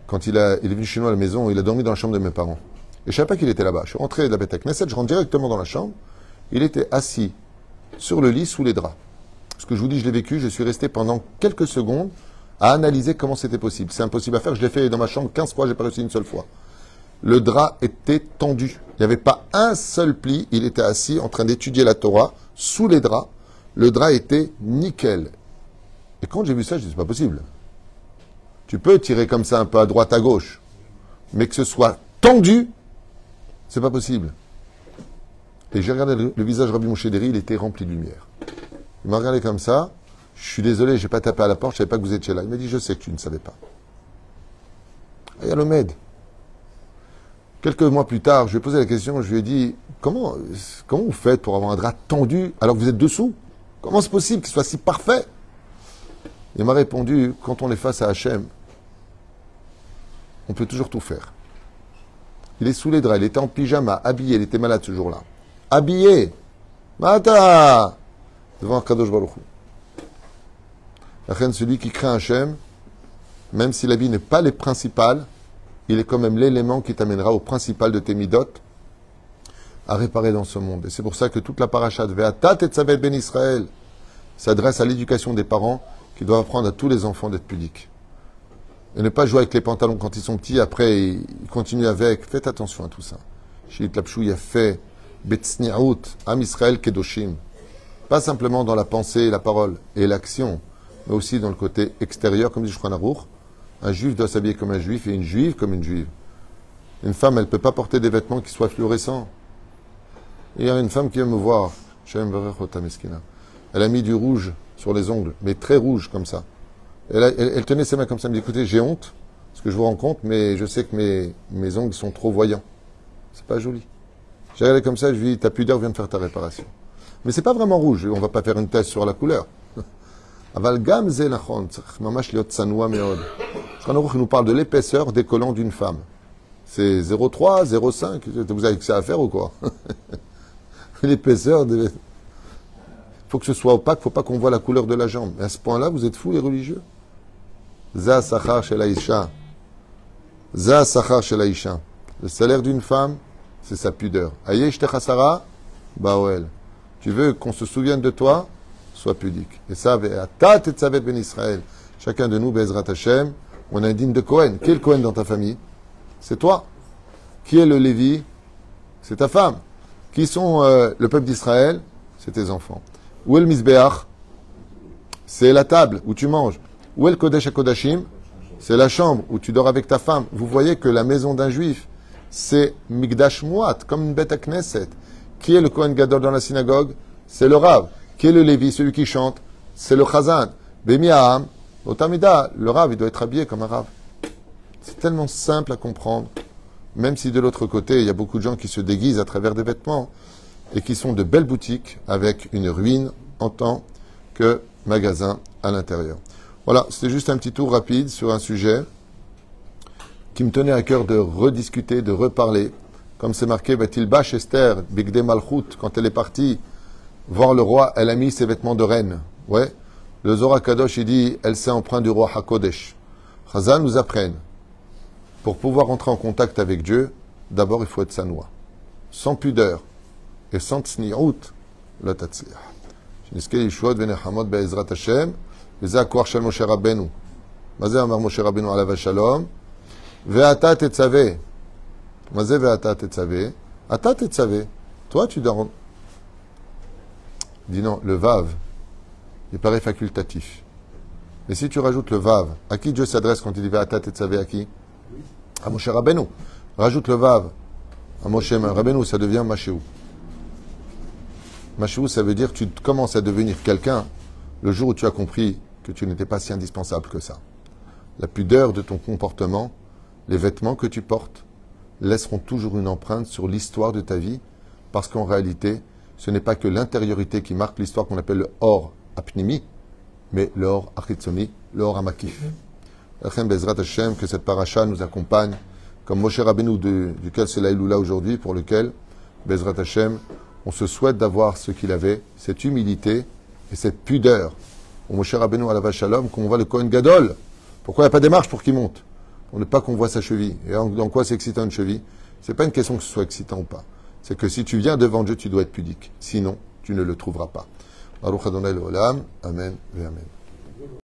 quand il est venu chez nous à la maison, il a dormi dans la chambre de mes parents. Et je ne savais pas qu'il était là-bas. Je suis rentré de la Beth Knesset, je rentre directement dans la chambre. Il était assis sur le lit sous les draps. Ce que je vous dis, je l'ai vécu, je suis resté pendant quelques secondes à analyser comment c'était possible. C'est impossible à faire, je l'ai fait dans ma chambre 15 fois, je n'ai pas réussi une seule fois. Le drap était tendu. Il n'y avait pas un seul pli. Il était assis en train d'étudier la Torah sous les draps. Le drap était nickel. Et quand j'ai vu ça, je me suis dit, c'est pas possible. Tu peux tirer comme ça un peu à droite, à gauche. Mais que ce soit tendu, c'est pas possible. Et j'ai regardé le visage de Rabbi Moshe Ederi, il était rempli de lumière. Il m'a regardé comme ça. Je suis désolé, j'ai pas tapé à la porte, je savais pas que vous étiez là. Il m'a dit, je sais que tu ne savais pas. Et à l'Omed. Quelques mois plus tard, je lui ai posé la question, je lui ai dit, comment vous faites pour avoir un drap tendu alors que vous êtes dessous? Comment c'est possible qu'il soit si parfait? Il m'a répondu, quand on est face à Hachem, on peut toujours tout faire. Il est sous les draps, il était en pyjama, habillé, il était malade ce jour-là. Habillé, Mata, devant Kadosh Baruch Hu. La reine, celui qui craint Hachem, même si l'habit n'est pas les principales, il est quand même l'élément qui t'amènera au principal de tes midot à réparer dans ce monde. Et c'est pour ça que toute la paracha de Ve'atat et Tzavet ben Israël s'adresse à l'éducation des parents qui doivent apprendre à tous les enfants d'être pudiques. Et ne pas jouer avec les pantalons quand ils sont petits, après ils continuent avec. Faites attention à tout ça. Shit Lapchou, il a fait Betsniaout, Am Israël Kedoshim. Pas simplement dans la pensée, la parole et l'action, mais aussi dans le côté extérieur, comme dit Shulchan Aruch. Un juif doit s'habiller comme un juif et une juive comme une juive. Une femme, elle ne peut pas porter des vêtements qui soient fluorescents. Et il y a une femme qui vient me voir. Elle a mis du rouge sur les ongles, mais très rouge comme ça. Elle tenait ses mains comme ça, elle me dit, écoutez, j'ai honte, parce que je vous rends compte, mais je sais que mes ongles sont trop voyants. C'est pas joli. J'ai regardé comme ça, je lui ai dit, ta pudeur vient de faire ta réparation. Mais c'est pas vraiment rouge, on va pas faire une thèse sur la couleur. Aval gam ze nachon, mamash liot tsanoua meod. Quand on nous parle de l'épaisseur des collants d'une femme, c'est 0,3, 0,5, vous avez que ça à faire ou quoi? L'épaisseur, il faut que ce soit opaque, il ne faut pas qu'on voit la couleur de la jambe. Mais à ce point-là, vous êtes fous les religieux. Za sachar shel haisha. Za sachar shel haisha. Le salaire d'une femme, c'est sa pudeur. Ayesh techasara, baoel. Tu veux qu'on se souvienne de toi? Sois pudique. Et ça, ve'atat et tzavet ben Israël. Chacun de nous, Bezrat Hashem, on a un digne de Cohen. Qui est le Cohen dans ta famille? C'est toi. Qui est le Lévi? C'est ta femme. Qui sont le peuple d'Israël? C'est tes enfants. Où est le Mizbeach? C'est la table où tu manges. Où est le Kodesh HaKodashim? C'est la chambre où tu dors avec ta femme. Vous voyez que la maison d'un juif, c'est Migdash Muat, comme une bête à Knesset. Qui est le Kohen Gadol dans la synagogue? C'est le Rav. Qui est le Lévi, celui qui chante? C'est le Chazan. Bemi Aham, Otamida, le Rav, il doit être habillé comme un Rav. C'est tellement simple à comprendre. Même si de l'autre côté, il y a beaucoup de gens qui se déguisent à travers des vêtements et qui sont de belles boutiques avec une ruine en tant que magasin à l'intérieur. Voilà, c'était juste un petit tour rapide sur un sujet qui me tenait à cœur de rediscuter, de reparler. Comme c'est marqué, Batilbash Esther, Bigde Malchut, quand elle est partie voir le roi, elle a mis ses vêtements de reine. Ouais. Le Zohar Kadosh, il dit, elle s'est empreinte du roi HaKodesh. Chazal nous apprennent. Pour pouvoir entrer en contact avec Dieu, d'abord il faut être sanoua. Sans pudeur et sans tsni'out, la tatzliah. Shniske yishuot v'nechamot be'ezrat Hashem, v'zeh ha'koach shel Moshe Rabbeinu. Mazeh amar Moshe Rabbeinu alav shalom, ve'ata tetzaveh. Mazeh ve'ata tetzaveh. Ata tetzaveh. Toi tu dois... Dis non, le vav, il paraît facultatif. Mais si tu rajoutes le vav, à qui Dieu s'adresse quand il dit ve'ata tetzaveh, à qui? À Moshe Rabbeinu. Rajoute le vav. À Moshe Rabbeinu, ça devient Mashéou. Mashéou, ça veut dire que tu commences à devenir quelqu'un le jour où tu as compris que tu n'étais pas si indispensable que ça. La pudeur de ton comportement, les vêtements que tu portes, laisseront toujours une empreinte sur l'histoire de ta vie, parce qu'en réalité, ce n'est pas que l'intériorité qui marque l'histoire qu'on appelle le Or Apnimi, mais le Or Achitzoni, le Or Amakif. Lachem Bezrat Hashem, que cette paracha nous accompagne, comme Moshe Rabbeinu, duquel c'est l'Aïloula aujourd'hui, pour lequel, Bezrat Hashem, on se souhaite d'avoir ce qu'il avait, cette humilité et cette pudeur. Au Moshe Rabbeinu à la vache Shalom, qu'on voit le Kohen Gadol. Pourquoi il n'y a pas des marches pour qu'il monte? On n'est pas qu'on voit sa cheville. Et dans quoi c'est excitant une cheville? C'est pas une question que ce soit excitant ou pas. C'est que si tu viens devant Dieu, tu dois être pudique. Sinon, tu ne le trouveras pas. Baruch Adonai l'Olam. Amen et Amen.